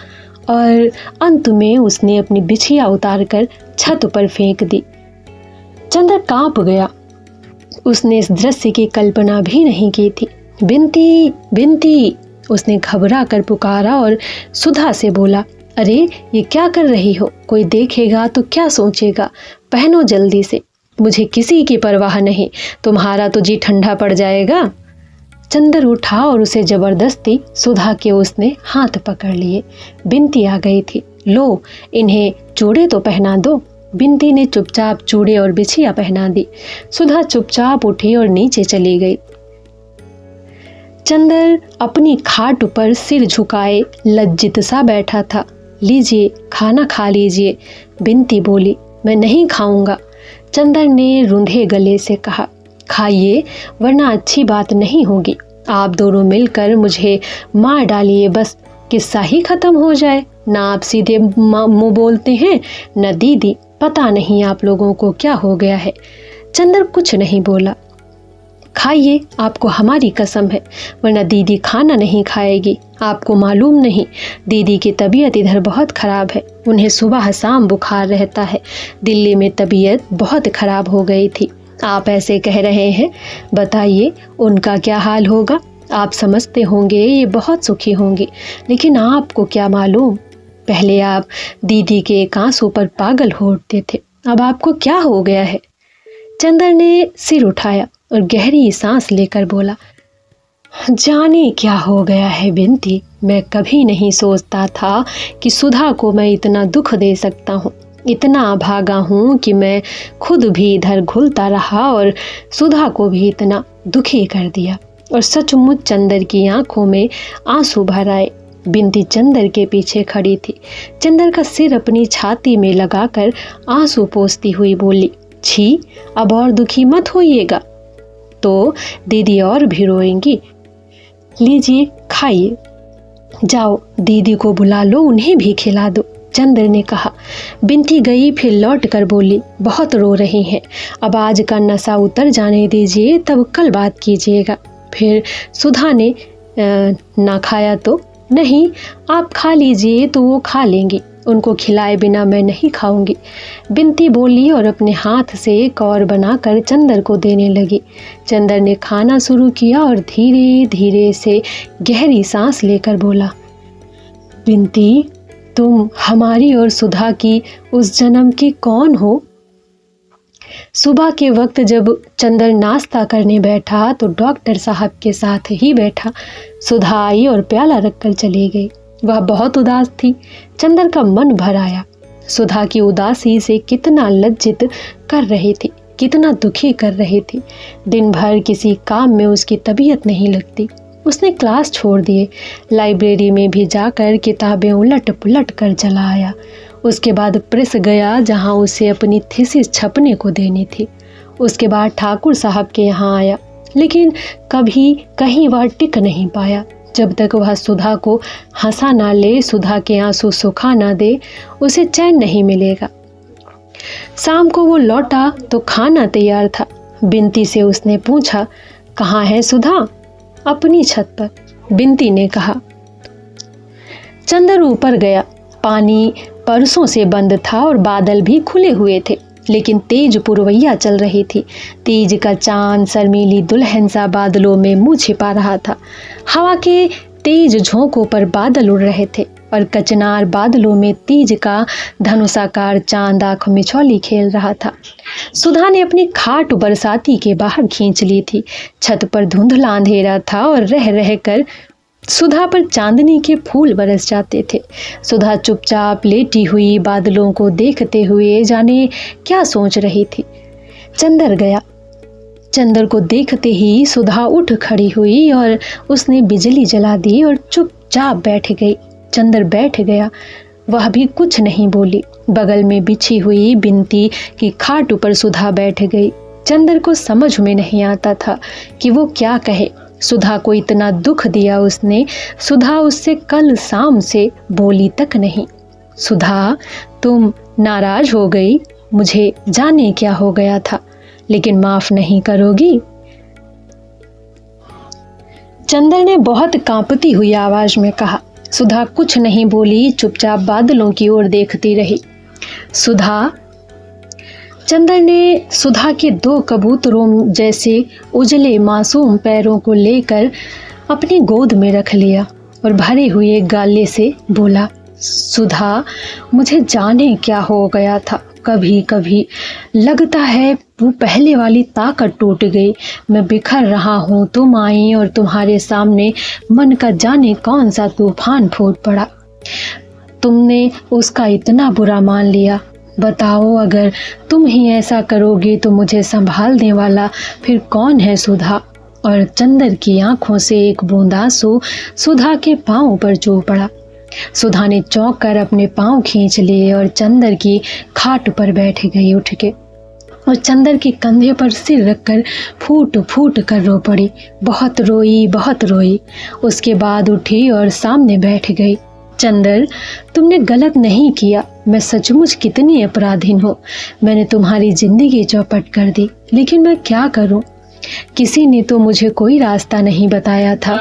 और अंत में उसने अपनी बिछिया उतारकर छत पर फेंक दी। चंदर कांप गया। उसने इस दृश्य की कल्पना भी नहीं की थी। बिनती, बिनती, उसने घबरा कर पुकारा और सुधा से बोला, अरे ये क्या कर रही हो? कोई देखेगा तो क्या सोचेगा? पहनो जल्दी से। मुझे किसी की परवाह नहीं, तुम्हारा तो जी ठंडा पड़ जाएगा। चंदर उठा और उसे जबरदस्ती सुधा के उसने हाथ पकड़ लिए। बिनती आ गई थी। लो, इन्हें चूड़े तो पहना दो। बिनती ने चुपचाप चूड़े और बिछिया पहना दी। सुधा चुपचाप उठी और नीचे चली गई। चंदर अपनी खाट पर सिर झुकाए लज्जित सा बैठा था। लीजिए, खाना खा लीजिए, बिनती बोली। मैं नहीं खाऊंगा, चंदर ने रूंधे गले से कहा। खाइए, वरना अच्छी बात नहीं होगी। आप दोनों मिलकर मुझे मार डालिए, बस किस्सा ही खत्म हो जाए। ना आप सीधे मुंह बोलते हैं, न दीदी। पता नहीं आप लोगों को क्या हो गया है। चंदर कुछ नहीं बोला। खाइए, आपको हमारी कसम है, वरना दीदी खाना नहीं खाएगी। आपको मालूम नहीं, दीदी की तबीयत इधर बहुत खराब है। उन्हें सुबह शाम बुखार रहता है। दिल्ली में तबीयत बहुत खराब हो गई थी। आप ऐसे कह रहे हैं, बताइए उनका क्या हाल होगा? आप समझते होंगे ये बहुत सुखी होंगी, लेकिन आपको क्या मालूम। पहले आप दीदी के एक आंसू पर पागल हो उठते थे, अब आपको क्या हो गया है? चंदर ने सिर उठाया और गहरी सांस लेकर बोला, जाने क्या हो गया है बिनती। मैं कभी नहीं सोचता था कि सुधा को मैं इतना दुख दे सकता हूँ। इतना भागा हूँ कि मैं खुद भी इधर घुलता रहा और सुधा को भी इतना दुखी कर दिया। और सचमुच चंदर की आंखों में आंसू भर आए। बिनती चंदर के पीछे खड़ी थी। चंदर का सिर अपनी छाती में लगाकर आंसू पोंछती हुई बोली, छी, अब और दुखी मत होइएगा, तो दीदी और भी रोएंगी। लीजिए, खाइए। जाओ, दीदी को बुला लो, उन्हें भी खिला दो, चंदर ने कहा। बिनती गई, फिर लौट कर बोली, बहुत रो रही हैं, अब आज का नशा उतर जाने दीजिए, तब कल बात कीजिएगा। फिर सुधा ने ना खाया तो नहीं, आप खा लीजिए तो वो खा लेंगी। उनको खिलाए बिना मैं नहीं खाऊंगी, बिनती बोली और अपने हाथ से एक और बनाकर चंदर को देने लगी। चंदर ने खाना शुरू किया और धीरे धीरे से गहरी सांस लेकर बोला, बिनती, तुम हमारी और सुधा की उस जन्म की कौन हो? सुबह के वक्त जब चंदर नाश्ता करने बैठा तो डॉक्टर साहब के साथ ही बैठा। सुधा आई और प्याला रखकर चली गई। वह बहुत उदास थी। चंदर का मन भर आया। सुधा की उदासी से कितना लज्जित कर रही थी, कितना दुखी कर रही थी। दिन भर किसी काम में उसकी तबीयत नहीं लगती। उसने क्लास छोड़ दिए, लाइब्रेरी में भी जाकर किताबें उलट पुलट कर चला आया। उसके बाद प्रेस गया जहां उसे अपनी थीसिस छपने को देनी थी। उसके बाद ठाकुर साहब के यहाँ आया, लेकिन कभी कहीं वह टिक नहीं पाया। जब तक वह सुधा को हंसा ना ले, सुधा के आंसू सुखा ना दे, उसे चैन नहीं मिलेगा। शाम को वो लौटा तो खाना तैयार था। बिनती से उसने पूछा, कहाँ है सुधा? अपनी छत पर, बिनती ने कहा। चंदर ऊपर गया। पानी परसों से बंद था और बादल भी खुले हुए थे, लेकिन तेज पुरवैया चल रही थी। तेज का चांद शर्मीली दुल्हन सा बादलों में मुंह छिपा रहा था। हवा के तेज झोंकों पर बादल उड़ रहे थे और कचनार बादलों में तेज का धनुषाकार चांद आँख मिचौली खेल रहा था। सुधा ने अपनी खाट बरसाती के बाहर खींच ली थी। छत पर धुंधला अंधेरा था और रह रह कर सुधा पर चांदनी के फूल बरस जाते थे। सुधा चुपचाप लेटी हुई बादलों को देखते हुए जाने क्या सोच रही थी। चंदर गया। चंदर को देखते ही सुधा उठ खड़ी हुई और उसने बिजली जला दी और चुपचाप बैठ गई। चंदर बैठ गया, वह भी कुछ नहीं बोली। बगल में बिछी हुई बिनती की खाट पर सुधा बैठ गई। चंदर को समझ में नहीं आता था कि वो क्या कहे। सुधा को इतना दुख दिया उसने। सुधा उससे कल शाम से बोली तक नहीं। सुधा, तुम नाराज हो गई, मुझे जाने क्या हो गया था, लेकिन माफ नहीं करोगी? चंदर ने बहुत कांपती हुई आवाज में कहा। सुधा कुछ नहीं बोली, चुपचाप बादलों की ओर देखती रही। सुधा। चंदर ने सुधा के 2 कबूतरों जैसे उजले मासूम पैरों को लेकर अपनी गोद में रख लिया और भरे हुए गाले से बोला, सुधा, मुझे जाने क्या हो गया था। कभी कभी लगता है वो पहले वाली ताकत टूट गई। मैं बिखर रहा हूँ, तुम आई और तुम्हारे सामने मन का जाने कौन सा तूफान फूट पड़ा। तुमने उसका इतना बुरा मान लिया। बताओ, अगर तुम ही ऐसा करोगे तो मुझे संभालने वाला फिर कौन है सुधा? और चंदर की आंखों से एक बूंद आंसू सुधा के पांव पर चू पड़ा। सुधा ने चौंक कर अपने पांव खींच लिए और चंदर की खाट पर बैठ गई उठ के, और चंदर के कंधे पर सिर रखकर फूट फूट कर रो पड़ी। बहुत रोई, बहुत रोई। उसके बाद उठी और सामने बैठ गई। चंदर, तुमने गलत नहीं किया। मैं सचमुच कितनी अपराधीन हूँ। मैंने तुम्हारी जिंदगी चौपट कर दी, लेकिन मैं क्या करूँ? किसी ने तो मुझे कोई रास्ता नहीं बताया था।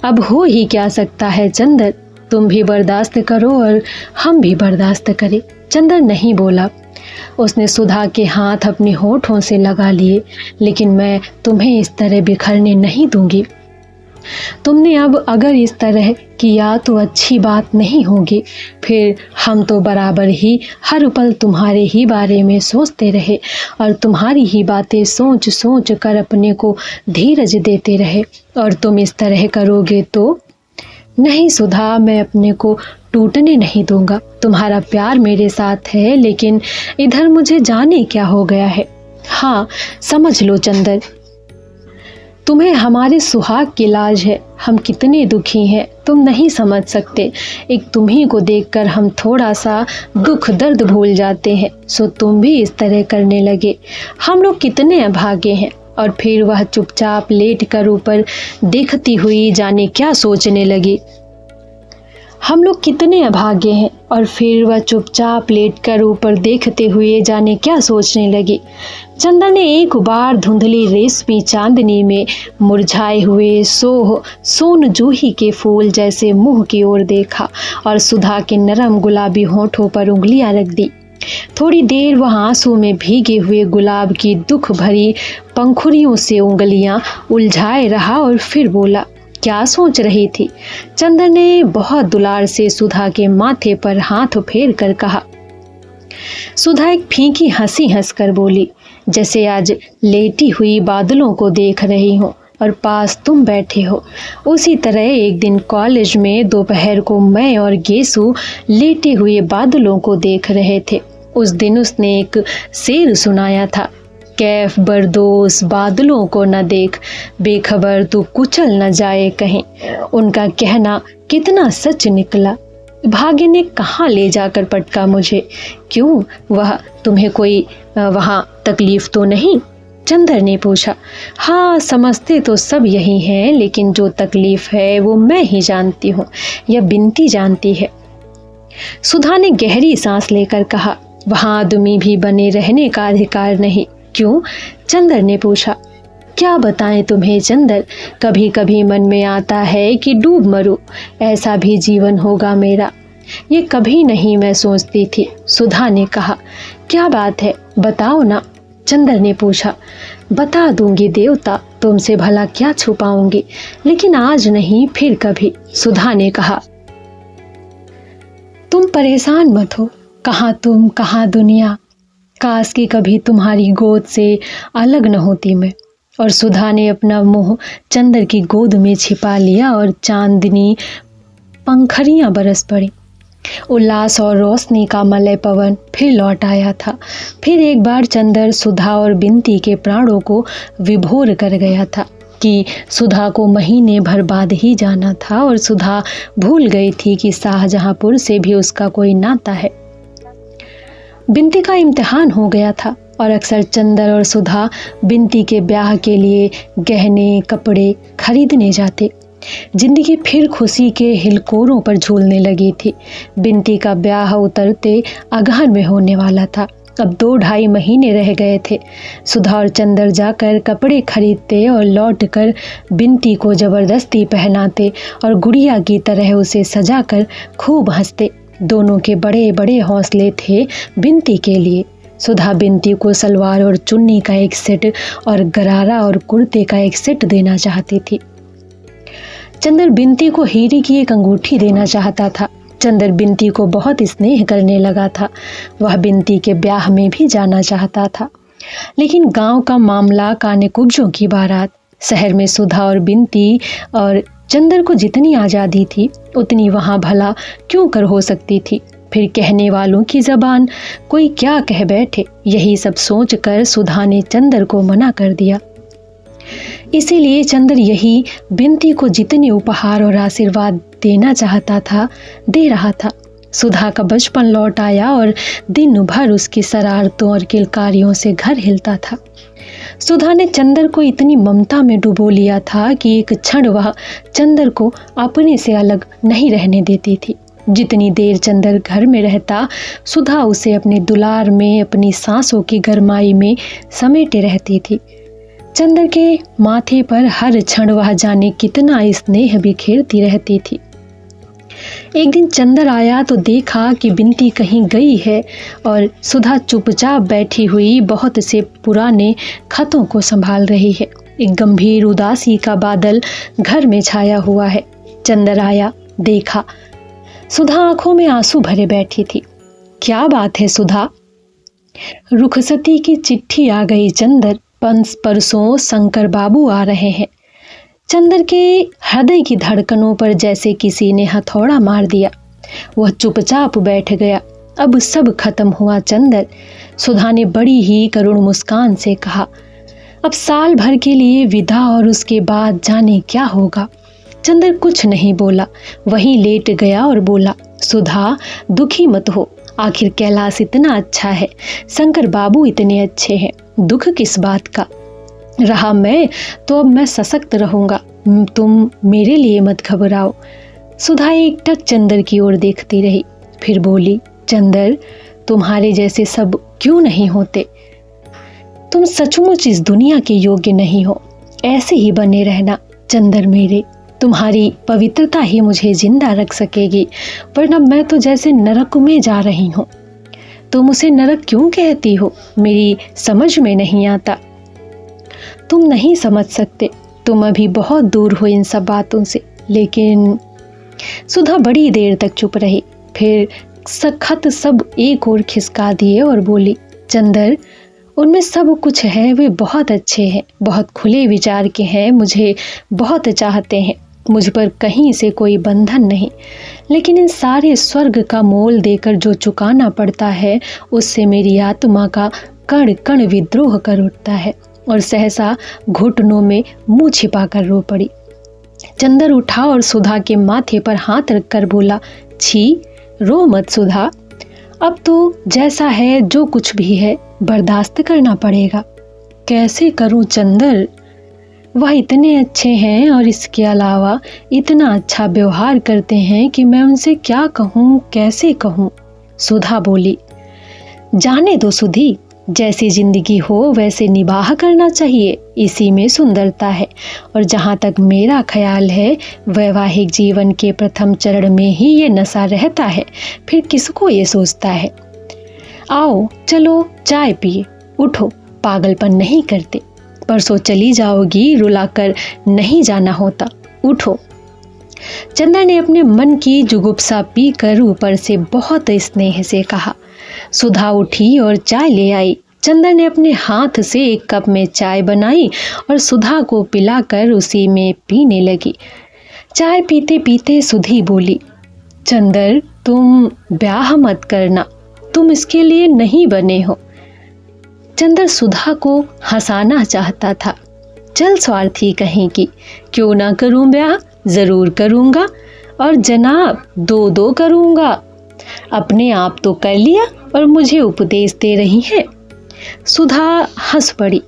अब हो ही क्या सकता है चंदर? तुम भी बर्दाश्त करो और हम भी बर्दाश्त करें। चंदर नहीं बोला। उसने सुधा के हाथ अपने होठों से लगा लिए। लेकिन मैं तुम्हें इस तरह बिखरने नहीं दूंगी। तुमने अब अगर इस तरह किया तो अच्छी बात नहीं होगी। फिर हम तो बराबर ही हर पल तुम्हारे ही बारे में सोचते रहे और तुम्हारी ही बातें सोच सोच कर अपने को धीरज देते रहे। और तुम इस तरह करोगे तो? नहीं सुधा, मैं अपने को टूटने नहीं दूंगा। तुम्हारा प्यार मेरे साथ है, लेकिन इधर मुझे जाने क्या हो गया है। हाँ, समझ लो चंदर, तुम्हें हमारे सुहाग की लाज है। हम कितने दुखी हैं, तुम नहीं समझ सकते। एक तुम्ही को देखकर हम थोड़ा सा दुख दर्द भूल जाते हैं, सो तुम भी इस तरह करने लगे। हम लोग कितने अभागे हैं। और फिर वह चुपचाप लेट कर ऊपर देखती हुई जाने क्या सोचने लगी। हम लोग कितने अभागे हैं। और फिर वह चुपचाप लेटकर ऊपर देखते हुए जाने क्या सोचने लगी। चंदर ने एक बार धुंधली रेशमी चांदनी में मुरझाए हुए सोन जूही के फूल जैसे मुंह की ओर देखा और सुधा के नरम गुलाबी होठों पर उंगलियां रख दी। थोड़ी देर वह आंसू में भीगे हुए गुलाब की दुख भरी पंखुड़ियों से उंगलियां उलझाए रहा और फिर बोला, क्या सोच रही थी? चंदर ने बहुत दुलार से सुधा के माथे पर हाथ फेर कर कहा। सुधा एक फीकी हंसी हंसकर बोली, जैसे आज लेटी हुई बादलों को देख रही हूँ और पास तुम बैठे हो। उसी तरह एक दिन कॉलेज में दोपहर को मैं और गेसु लेटे हुए बादलों को देख रहे थे। उस दिन उसने एक शेर सुनाया था, कैफ बरदोस बादलों को न देख, बेखबर तू कुचल न जाए कहीं। उनका कहना कितना सच निकला। भाग्य ने कहाँ ले जाकर पटका मुझे। क्यों, वह तुम्हें कोई वहाँ तकलीफ तो नहीं? चंदर ने पूछा। हाँ, समझते तो सब यही हैं, लेकिन जो तकलीफ है वो मैं ही जानती हूँ, यह बिनती जानती है। सुधा ने गहरी सांस लेकर कहा, वहाँ आदमी भी बने रहने का अधिकार नहीं। क्यों? चंदर ने पूछा। क्या बताएं तुम्हें चंदर, कभी कभी मन में आता है कि डूब मरूं, ऐसा भी जीवन होगा मेरा। ये कभी नहीं मैं सोचती थी। सुधा ने कहा। क्या बात है, बताओ ना, चंदर ने पूछा। बता दूंगी देवता, तुमसे भला क्या छुपाऊंगी, लेकिन आज नहीं फिर कभी, सुधा ने कहा। तुम परेशान मत हो, कहाँ तुम कहाँ दुनिया, काश कि कभी तुम्हारी गोद से अलग न होती मैं। और सुधा ने अपना मुंह चंदर की गोद में छिपा लिया और चांदनी पंखड़ियां बरस पड़ी। उल्लास और रोशनी का मलय पवन फिर लौट आया था। फिर एक बार चंदर सुधा और बिनती के प्राणों को विभोर कर गया था कि सुधा को महीने भर बाद ही जाना था और सुधा भूल गई थी कि शाहजहांपुर से भी उसका कोई नाता है। बिनती का इम्तिहान हो गया था और अक्सर चंदर और सुधा बिनती के ब्याह के लिए गहने कपड़े खरीदने जाते। जिंदगी फिर खुशी के हिलकोरों पर झूलने लगी थी। बिनती का ब्याह उतरते अगहन में होने वाला था। अब 2-2.5 महीने रह गए थे। सुधा और चंदर जाकर कपड़े खरीदते और लौटकर बिनती को जबरदस्ती पहनाते और गुड़िया की तरह उसे सजाकर खूब हंसते। दोनों के बड़े बड़े हौसले थे बिनती के लिए। सुधा बिनती को सलवार और चुन्नी का एक सेट और गरारा और कुर्ते का एक सेट देना चाहती थी। चंदर बिनती को हीरे की एक अंगूठी देना चाहता था। चंदर बिनती को बहुत स्नेह करने लगा था। वह बिनती के ब्याह में भी जाना चाहता था, लेकिन गांव का मामला काने कुब्जों की बारात। शहर में सुधा और बिनती और चंदर को जितनी आज़ादी थी उतनी वहाँ भला क्यों कर हो सकती थी। फिर कहने वालों की ज़बान, कोई क्या कह बैठे, यही सब सोचकर सुधा ने चंदर को मना कर दिया। इसीलिए चंदर यही बिनती को जितने उपहार और आशीर्वाद देना चाहता था दे रहा था। सुधा का बचपन लौट आया और दिन भर उसकी शरारतों और किलकारियों से घर हिलता था। सुधा ने चंदर को इतनी ममता में डुबो लिया था कि एक क्षण वह चंदर को अपने से अलग नहीं रहने देती थी। जितनी देर चंदर घर में रहता, सुधा उसे अपने दुलार में, अपनी सांसों की गरमाई में समेटे रहती थी। चंदर के माथे पर हर क्षण वह जाने कितना स्नेह बिखेरती रहती थी। एक दिन चंदर आया तो देखा कि बिनती कहीं गई है और सुधा चुपचाप बैठी हुई बहुत से पुराने खतों को संभाल रही है। एक गंभीर उदासी का बादल घर में छाया हुआ है। चंदर आया, देखा सुधा आंखों में आंसू भरे बैठी थी। क्या बात है सुधा? रुखसती की चिट्ठी आ गई चंदर, परसों शंकर बाबू आ रहे हैं। चंदर के हृदय की धड़कनों पर जैसे किसी ने हथौड़ा मार दिया। वह चुपचाप बैठ गया। अब सब खत्म हुआ चंदर, सुधा ने बड़ी ही करुण मुस्कान से कहा। अब साल भर के लिए विदा और उसके बाद जाने क्या होगा। चंदर कुछ नहीं बोला, वहीं लेट गया और बोला, सुधा दुखी मत हो, आखिर कैलाश इतना अच्छा है, शंकर बाबू इतने अच्छे हैं, दुख किस बात का। रहा मैं तो अब मैं सशक्त रहूंगा, तुम मेरे लिए मत घबराओ। सुधा एकटक चंदर की ओर देखती रही, फिर बोली, चंदर, तुम्हारे जैसे सब क्यों नहीं होते? तुम सचमुच इस दुनिया के योग्य नहीं हो। ऐसे ही बने रहना चंदर मेरे। तुम्हारी पवित्रता ही मुझे जिंदा रख सकेगी, वरना मैं तो जैसे नरक में जा रही हूँ। तुम उसे नरक क्यों कहती हो? मेरी समझ में नहीं आता। तुम नहीं समझ सकते, तुम अभी बहुत दूर हो इन सब बातों से। लेकिन सुधा बड़ी देर तक चुप रही, फिर सखत सब एक और खिसका दिए और बोली, चंदर, उनमें सब कुछ है, वे बहुत अच्छे हैं, बहुत खुले विचार के हैं, मुझे बहुत चाहते हैं, मुझ पर कहीं से कोई बंधन नहीं। लेकिन इन सारे स्वर्ग का मोल देकर जो चुकाना पड़ता है, उससे मेरी आत्मा का कण कण विद्रोह कर उठता है और सहसा घुटनों में मुंह छिपाकर रो पड़ी। चंदर उठा और सुधा के माथे पर हाथ रखकर बोला, छी, रो मत सुधा, अब तो जैसा है जो कुछ भी है बर्दाश्त करना पड़ेगा। कैसे करूं चंदर? वह इतने अच्छे हैं और इसके अलावा इतना अच्छा व्यवहार करते हैं कि मैं उनसे क्या कहूं, कैसे कहूं? सुधा बोली, जाने दो सुधी, जैसी जिंदगी हो वैसे निबाह करना चाहिए, इसी में सुंदरता है। और जहाँ तक मेरा ख्याल है, वैवाहिक जीवन के प्रथम चरण में ही ये नशा रहता है, फिर किसको ये सोचता है। आओ चलो चाय पिए, उठो, पागलपन नहीं करते, परसों चली जाओगी, रुलाकर नहीं जाना होता, उठो। चंदर ने अपने मन की जुगुप्सा पीकर ऊपर से बहुत स्नेह से कहा। सुधा उठी और चाय ले आई। चंदर ने अपने हाथ से एक कप में चाय बनाई और सुधा को पिलाकर उसी में पीने लगी। चाय पीते पीते सुधी बोली, चंदर, तुम ब्याह मत करना, तुम इसके लिए नहीं बने हो। चंदर सुधा को हंसाना चाहता था। चल स्वार्थी कहीं की, क्यों ना करूं ब्याह, जरूर करूंगा, और जनाब 2-2 करूंगा। अपने आप तो कर लिया और मुझे उपदेश दे रही है। सुधा हंस पड़ी।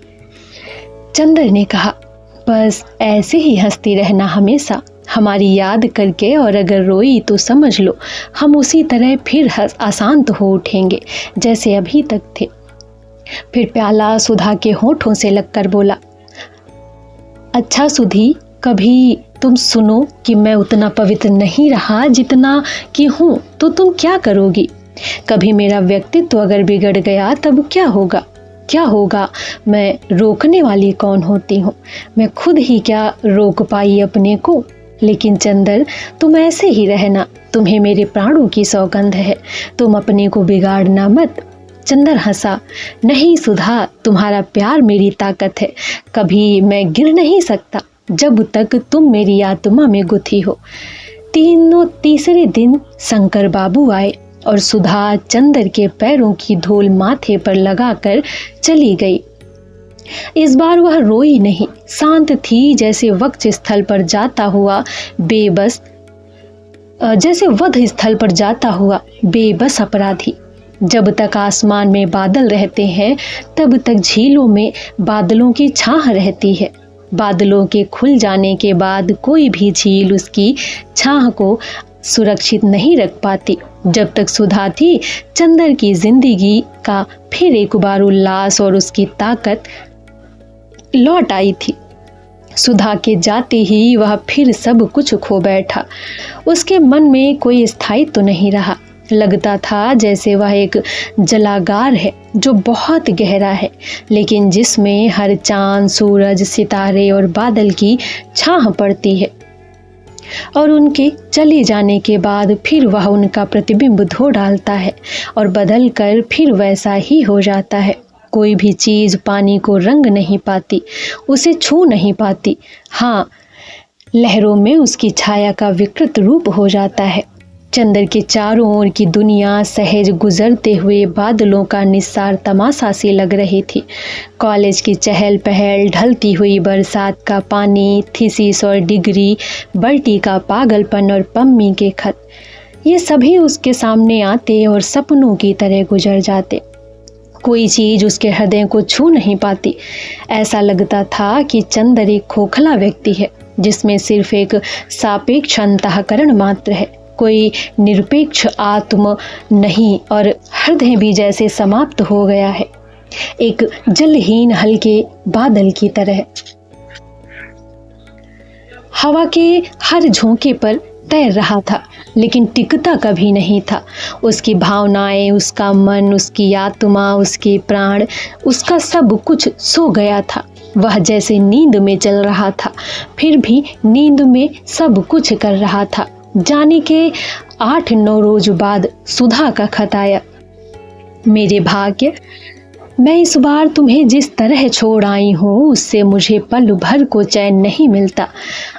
चंदर ने कहा, बस ऐसे ही हंसती रहना हमेशा, हमारी याद करके, और अगर रोई तो समझ लो हम उसी तरह फिर अशांत हो उठेंगे जैसे अभी तक थे। फिर प्याला सुधा के होठों से लगकर बोला, अच्छा सुधी, कभी तुम सुनो कि मैं उतना पवित्र नहीं रहा जितना कि हूँ, तो तुम क्या करोगी? कभी मेरा व्यक्तित्व अगर बिगड़ गया तब क्या होगा? क्या होगा? मैं रोकने वाली कौन होती हूँ? मैं खुद ही क्या रोक पाई अपने को? लेकिन चंदर, तुम ऐसे ही रहना, तुम्हें मेरे प्राणों की सौगंध है, तुम अपने को बिगाड़ना मत। चंदर हंसा, नहीं सुधा, तुम्हारा प्यार मेरी ताकत है, कभी मैं गिर नहीं सकता जब तक तुम मेरी आत्मा में गुथी हो। तीसरे दिन शंकर बाबू आए और सुधा चंदर के पैरों की धूल माथे पर लगाकर चली गई। इस बार वह रोई नहीं, शांत थी, जैसे वध स्थल पर जाता हुआ बेबस अपराधी। जब तक आसमान में बादल रहते हैं तब तक झीलों में बादलों की छाह रहती है। बादलों के खुल जाने के बाद कोई भी झील उसकी छाह को सुरक्षित नहीं रख पाती। जब तक सुधा थी, चंदर की जिंदगी का फिर एक बार उल्लास और उसकी ताकत लौट आई थी। सुधा के जाते ही वह फिर सब कुछ खो बैठा। उसके मन में कोई स्थायित्व तो नहीं रहा। लगता था जैसे वह एक जलागार है जो बहुत गहरा है, लेकिन जिसमें हर चांद, सूरज, सितारे और बादल की छाह पड़ती है, और उनके चले जाने के बाद फिर वह उनका प्रतिबिंब धो डालता है और बदल कर फिर वैसा ही हो जाता है। कोई भी चीज़ पानी को रंग नहीं पाती, उसे छू नहीं पाती। हाँ, लहरों में उसकी छाया का विकृत रूप हो जाता है। चंदर के चारों ओर की दुनिया सहज गुजरते हुए बादलों का निस्सार तमाशा सी लग रही थी। कॉलेज की चहल पहल, ढलती हुई बरसात का पानी, थीसिस और डिग्री, बल्टी का पागलपन और पम्मी के खत, ये सभी उसके सामने आते और सपनों की तरह गुजर जाते। कोई चीज़ उसके हृदय को छू नहीं पाती। ऐसा लगता था कि चंदर एक खोखला व्यक्ति है, जिसमें सिर्फ एक सापेक्ष अंतःकरण मात्र है, कोई निरपेक्ष आत्म नहीं, और हृदय भी जैसे समाप्त हो गया है, एक जलहीन हल्के बादल की तरह। हवा के हर झोंके पर तैर रहा था, लेकिन टिकता कभी नहीं था। उसकी भावनाएं, उसका मन, उसकी आत्मा, उसके प्राण, उसका सब कुछ सो गया था। वह जैसे नींद में चल रहा था, फिर भी नींद में सब कुछ कर रहा था। जाने के 8-9 रोज बाद सुधा का खत आया। मेरे भाग्य, मैं इस बार तुम्हें जिस तरह छोड़ आई हूँ उससे मुझे पल भर को चैन नहीं मिलता।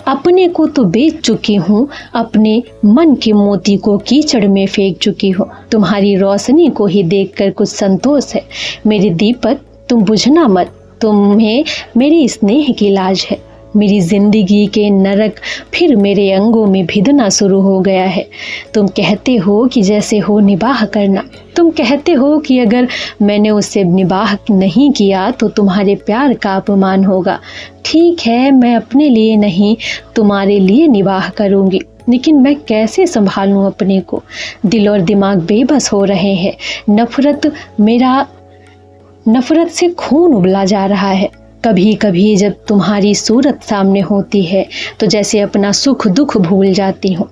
अपने को तो बेच चुकी हूँ, अपने मन के मोती को कीचड़ में फेंक चुकी हूँ। तुम्हारी रोशनी को ही देखकर कुछ संतोष है। मेरे दीपक, तुम बुझना मत, तुम्हें मेरी स्नेह की लाज है। मेरी जिंदगी के नरक फिर मेरे अंगों में भिदना शुरू हो गया है। तुम कहते हो कि जैसे हो निबाह करना, तुम कहते हो कि अगर मैंने उससे निबाह नहीं किया तो तुम्हारे प्यार का अपमान होगा। ठीक है, मैं अपने लिए नहीं तुम्हारे लिए निबाह करूंगी, लेकिन मैं कैसे संभालूं अपने को? दिल और दिमाग बेबस हो रहे हैं। नफरत से खून उबला जा रहा है। कभी कभी जब तुम्हारी सूरत सामने होती है तो जैसे अपना सुख दुख भूल जाती हूँ।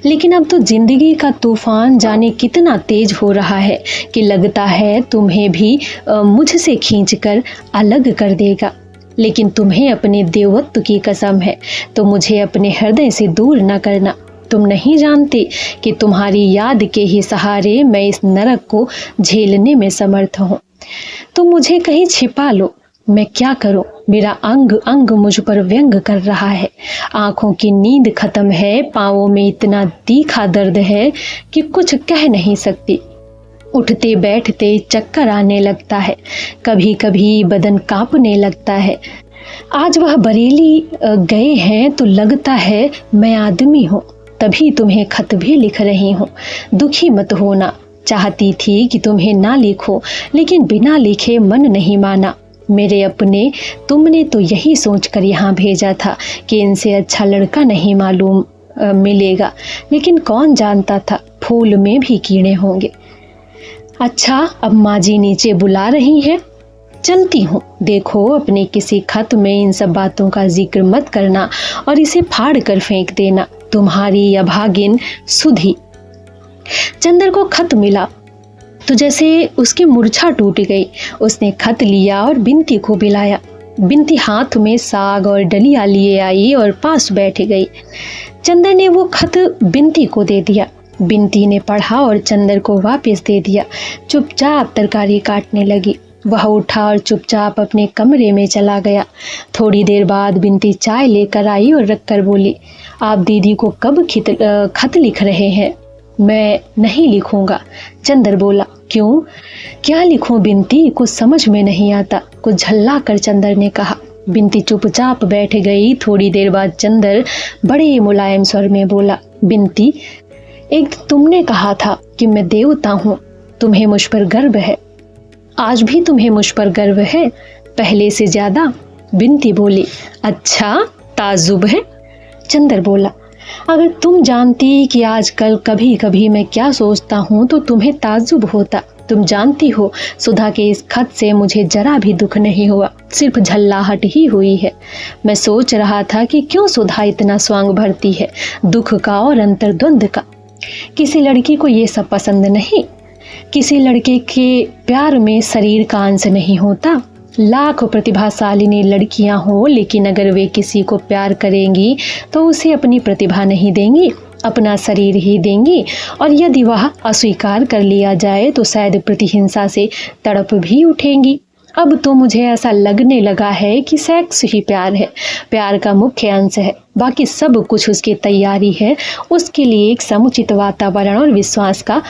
लेकिन अब तो जिंदगी का तूफान जाने कितना तेज हो रहा है कि लगता है तुम्हें भी मुझसे खींचकर अलग कर देगा। लेकिन तुम्हें अपने देवत्व की कसम है तो मुझे अपने हृदय से दूर न करना। तुम नहीं जानते कि तुम्हारी याद के ही सहारे मैं इस नरक को झेलने में समर्थ हूँ। तुम मुझे कहीं छिपा लो, मैं क्या करूं? मेरा अंग अंग मुझ पर व्यंग कर रहा है। आंखों की नींद खत्म है, पांवों में इतना तीखा दर्द है कि कुछ कह नहीं सकती। उठते बैठते चक्कर आने लगता है, कभी कभी बदन कांपने लगता है। आज वह बरेली गए हैं तो लगता है मैं आदमी हूँ, तभी तुम्हें खत भी लिख रही हूँ। दुखी मत होना। चाहती थी कि तुम्हें ना लिखो, लेकिन बिना लिखे मन नहीं माना। मेरे अपने, तुमने तो यही सोचकर यहाँ भेजा था कि इनसे अच्छा लड़का नहीं मालूम मिलेगा, लेकिन कौन जानता था फूल में भी कीड़े होंगे। अच्छा, अब माँ जी नीचे बुला रही हैं, चलती हूँ। देखो, अपने किसी खत में इन सब बातों का जिक्र मत करना और इसे फाड़ कर फेंक देना। तुम्हारी अभागिन सुधी। चंदर को खत मिला तो जैसे उसकी मूर्छा टूट गई। उसने खत लिया और बिनती को बुलाया। बिनती हाथ में साग और डलिया लिए आई और पास बैठ गई। चंदर ने वो खत बिनती को दे दिया। बिनती ने पढ़ा और चंदर को वापस दे दिया। चुपचाप तरकारी काटने लगी। वह उठा और चुपचाप अपने कमरे में चला गया। थोड़ी देर बाद बिनती चाय लेकर आई और रखकर बोली, आप दीदी को कब खत लिख रहे हैं? मैं नहीं लिखूंगा। चंदर बोला, क्यों? क्या लिखूं बिनती, कुछ समझ में नहीं आता, कुछ झल्ला कर चंदर ने कहा। बिनती चुपचाप बैठ गई। थोड़ी देर बाद चंदर बड़े मुलायम स्वर में बोला, बिनती, एक तुमने कहा था कि मैं देवता हूँ, तुम्हें मुझ पर गर्व है। आज भी तुम्हें मुझ पर गर्व है? पहले से ज्यादा? बिनती बोली, अच्छा, ताज्जुब है? चंदर बोला, अगर तुम जानती कि आजकल कभी कभी मैं क्या सोचता हूँ तो तुम्हें ताज्जुब होता। तुम जानती हो, सुधा के इस खत से मुझे जरा भी दुख नहीं हुआ, सिर्फ झल्लाहट ही हुई है। मैं सोच रहा था कि क्यों सुधा इतना स्वांग भरती है, दुख का और अंतर्द्वंद का। किसी लड़की को ये सब पसंद नहीं। किसी लड़के के प्यार में शरीर का अंश नहीं होता। लाख प्रतिभाशालिनी लड़कियां हो, लेकिन अगर वे किसी को प्यार करेंगी तो उसे अपनी प्रतिभा नहीं देंगी, अपना शरीर ही देंगी। और यदि वह अस्वीकार कर लिया जाए तो शायद प्रतिहिंसा से तड़प भी उठेंगी। अब तो मुझे ऐसा लगने लगा है कि सेक्स ही प्यार है, प्यार का मुख्य अंश है। बाकी सब कुछ उसकी तैयारी है। उसके लिए एक समुचित वातावरण और विश्वास का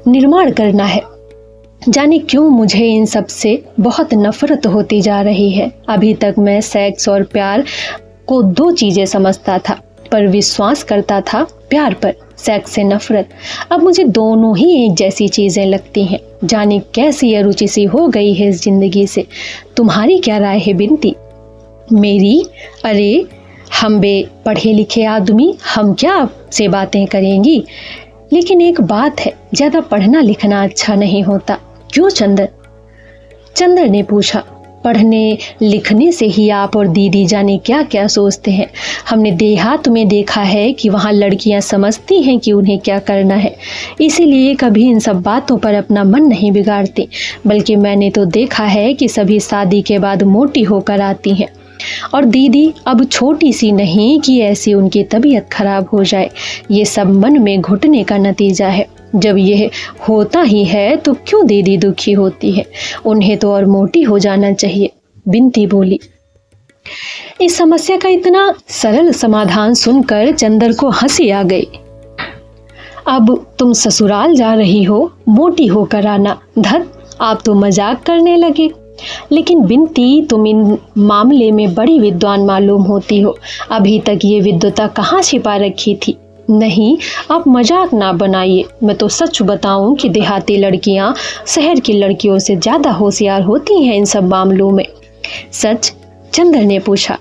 निर्माण करना है। जाने क्यों मुझे इन सब से बहुत नफरत होती जा रही है। अभी तक मैं सेक्स और प्यार को दो चीजें समझता था, पर विश्वास करता था प्यार पर, सेक्स से नफरत। अब मुझे दोनों ही एक जैसी चीजें लगती हैं। जाने कैसी अरुचि सी हो गई है इस जिंदगी से। तुम्हारी क्या राय है बिनती? मेरी? अरे हम बे पढ़े लिखे आदमी, हम क्या आपसे बातें करेंगी? लेकिन एक बात है, ज्यादा पढ़ना लिखना अच्छा नहीं होता। क्यों चंदर? चंदर ने पूछा। पढ़ने लिखने से ही आप और दीदी जाने क्या क्या सोचते हैं। हमने देहात में देखा है कि वहाँ लड़कियाँ समझती हैं कि उन्हें क्या करना है, इसीलिए कभी इन सब बातों पर अपना मन नहीं बिगाड़ती। बल्कि मैंने तो देखा है कि सभी शादी के बाद मोटी होकर आती हैं, और दीदी अब छोटी सी नहीं कि ऐसी उनकी तबीयत खराब हो जाए। ये सब मन में घुटने का नतीजा है। जब यह होता ही है तो क्यों दीदी दुखी होती है? उन्हें तो और मोटी हो जाना चाहिए, बिनती बोली। इस समस्या का इतना सरल समाधान सुनकर चंदर को हंसी आ गई। अब तुम ससुराल जा रही हो, मोटी होकर आना। धत, आप तो मजाक करने लगे। लेकिन बिनती, तुम इन मामले में बड़ी विद्वान मालूम होती हो। अभी तक ये विद्वता कहाँ छिपा रखी थी? नहीं, आप मजाक ना बनाइए। मैं तो सच बताऊं कि देहाती लड़कियां शहर की लड़कियों से ज्यादा होशियार होती हैं इन सब मामलों में। सच? चंदर ने पूछा।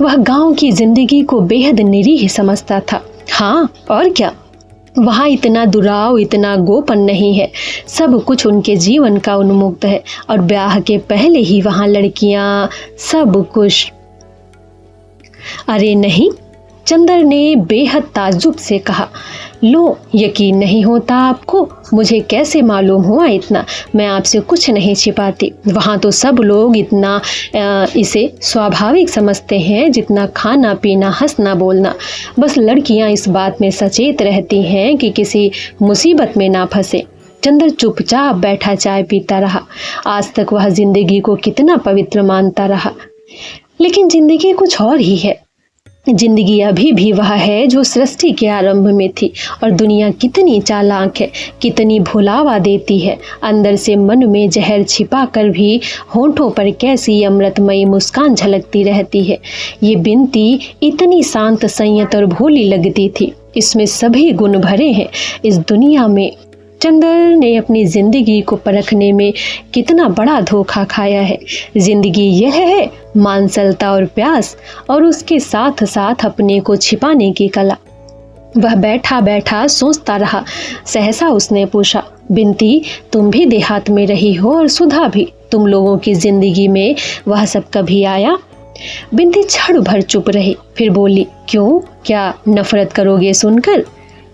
वह गांव की जिंदगी को बेहद निरीह समझता था। हाँ और क्या, वहाँ इतना दुराव, इतना गोपन नहीं है। सब कुछ उनके जीवन का उन्मुक्त है, और ब्याह के पहले ही वहाँ लड़कियाँ सब कुछ। अरे नहीं, चंदर ने बेहद ताज्जुब से कहा। लो, यकीन नहीं होता आपको? मुझे कैसे मालूम हुआ इतना? मैं आपसे कुछ नहीं छिपाती। वहाँ तो सब लोग इतना इसे स्वाभाविक समझते हैं जितना खाना पीना, हंसना बोलना। बस लड़कियाँ इस बात में सचेत रहती हैं कि किसी मुसीबत में ना फंसे। चंदर चुपचाप बैठा चाय पीता रहा। आज तक वह जिंदगी को कितना पवित्र मानता रहा, लेकिन जिंदगी कुछ और ही है। जिंदगी अभी भी वह है जो सृष्टि के आरंभ में थी, और दुनिया कितनी चालाक है, कितनी भुलावा देती है। अंदर से मन में जहर छिपा कर भी होंठों पर कैसी अमृतमयी मुस्कान झलकती रहती है। ये बिनती इतनी शांत, संयत और भोली लगती थी। इसमें सभी गुण भरे हैं। इस दुनिया में चंदर ने अपनी जिंदगी को परखने में कितना बड़ा धोखा खाया है। जिंदगी यह है मांसलता और प्यास, और उसके साथ साथ अपने को छिपाने की कला। वह बैठा बैठा सोचता रहा। सहसा उसने पूछा, बिनती, तुम भी देहात में रही हो और सुधा भी, तुम लोगों की जिंदगी में वह सब कभी आया? बिनती क्षण भर चुप रही, फिर बोली, क्यों, क्या नफरत करोगे सुनकर?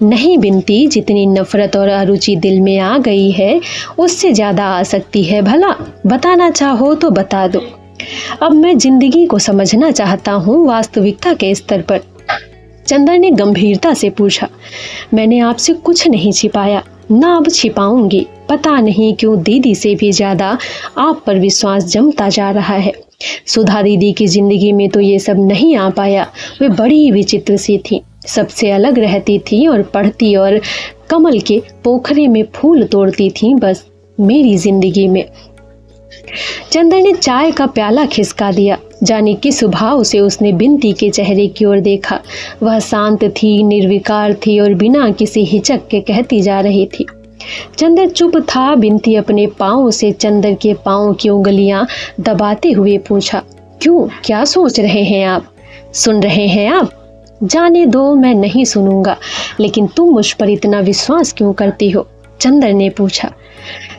नहीं बिनती, जितनी नफरत और अरुचि दिल में आ गई है उससे ज्यादा आ सकती है। भला बताना चाहो तो बता दो। अब मैं जिंदगी को समझना चाहता हूँ वास्तविकता के स्तर पर। चंदर ने गंभीरता से पूछा। मैंने आपसे कुछ नहीं छिपाया, ना अब छिपाऊंगी। पता नहीं क्यों दीदी से भी ज्यादा आप पर विश्वास जमता जा रहा है। सुधा दीदी की जिंदगी में तो ये सब नहीं आ पाया। वे बड़ी विचित्र सी थी, सबसे अलग रहती थी और पढ़ती और कमल के पोखरे में फूल तोड़ती थी। बस मेरी जिंदगी में। चंदर ने चाय का प्याला खिसका दिया। जाने किस भाव से उसने बिनती के चेहरे की ओर देखा। वह शांत थी, निर्विकार थी और बिना किसी हिचक के कहती जा रही थी। चंदर चुप था। बिनती अपने पाँव से चंदर के पाँव की उंगलियां दबाते हुए पूछा, क्यों, क्या सोच रहे हैं आप? सुन रहे हैं आप? जाने दो, मैं नहीं सुनूंगा। लेकिन तुम मुझ पर इतना विश्वास क्यों करती हो? चंदर ने पूछा।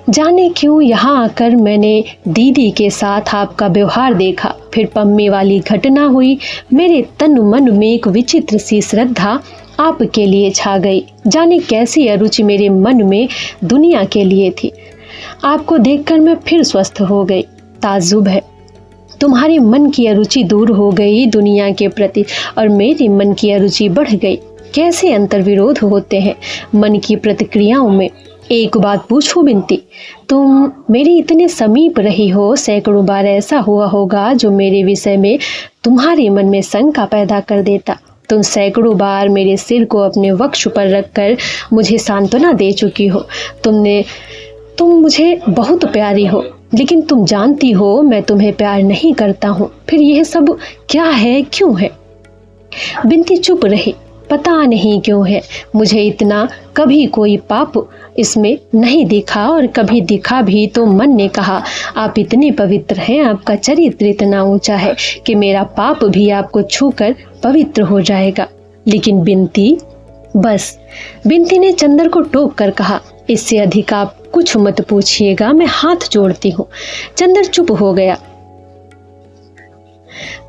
जाने क्यों यहाँ आकर मैंने दीदी के साथ आपका व्यवहार देखा, फिर पम्मी वाली घटना हुई। मेरे तन मन में एक विचित्र सी श्रद्धा आपके लिए छा गई। जाने कैसी अरुचि मेरे मन में दुनिया के लिए थी। आपको देखकर मैं फिर स्वस्थ हो गई। ताज्जुब है, तुम्हारे मन की अरुचि दूर हो गई दुनिया के प्रति, और मेरी मन की अरुचि बढ़ गई। कैसे अंतर्विरोध होते हैं मन की प्रतिक्रियाओं में। एक बात पूछो बिनती, तुम मेरी इतने समीप रही हो, सैकड़ों बार ऐसा हुआ होगा जो मेरे विषय में तुम्हारे मन में शंका पैदा कर देता। तुम सैकड़ों बार मेरे सिर को अपने वक्ष पर रखकर मुझे सांत्वना दे चुकी हो। तुम मुझे बहुत प्यारी हो, लेकिन तुम जानती हो मैं तुम्हें प्यार नहीं करता हूँ। फिर यह सब क्या है, क्यों है? बिनती चुप रही। पता नहीं क्यों है, मुझे इतना कभी कोई पाप इसमें नहीं दिखा, और कभी दिखा भी तो मन ने कहा आप इतने पवित्र हैं, आपका चरित्र इतना ऊंचा है कि मेरा पाप भी आपको छूकर पवित्र हो जाएगा। लेकिन बिनती, बस। बिनती ने चंदर को टोक कर कहा, इससे अधिक आप कुछ मत पूछिएगा, मैं हाथ जोड़ती हूँ। चंदर चुप हो गया।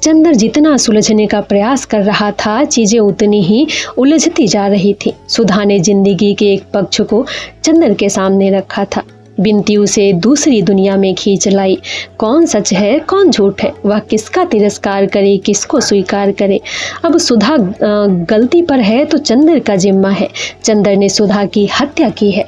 चंदर जितना सुलझने का प्रयास कर रहा था, चीजें उतनी ही उलझती जा रही थी। सुधा ने जिंदगी के एक पक्ष को चंदर के सामने रखा था। बिनती उसे दूसरी दुनिया में खींच लाई। कौन सच है, कौन झूठ है, वह किसका तिरस्कार करे, किसको स्वीकार करे। अब सुधा गलती पर है तो चंदर का जिम्मा है। चंदर ने सुधा की हत्या की है।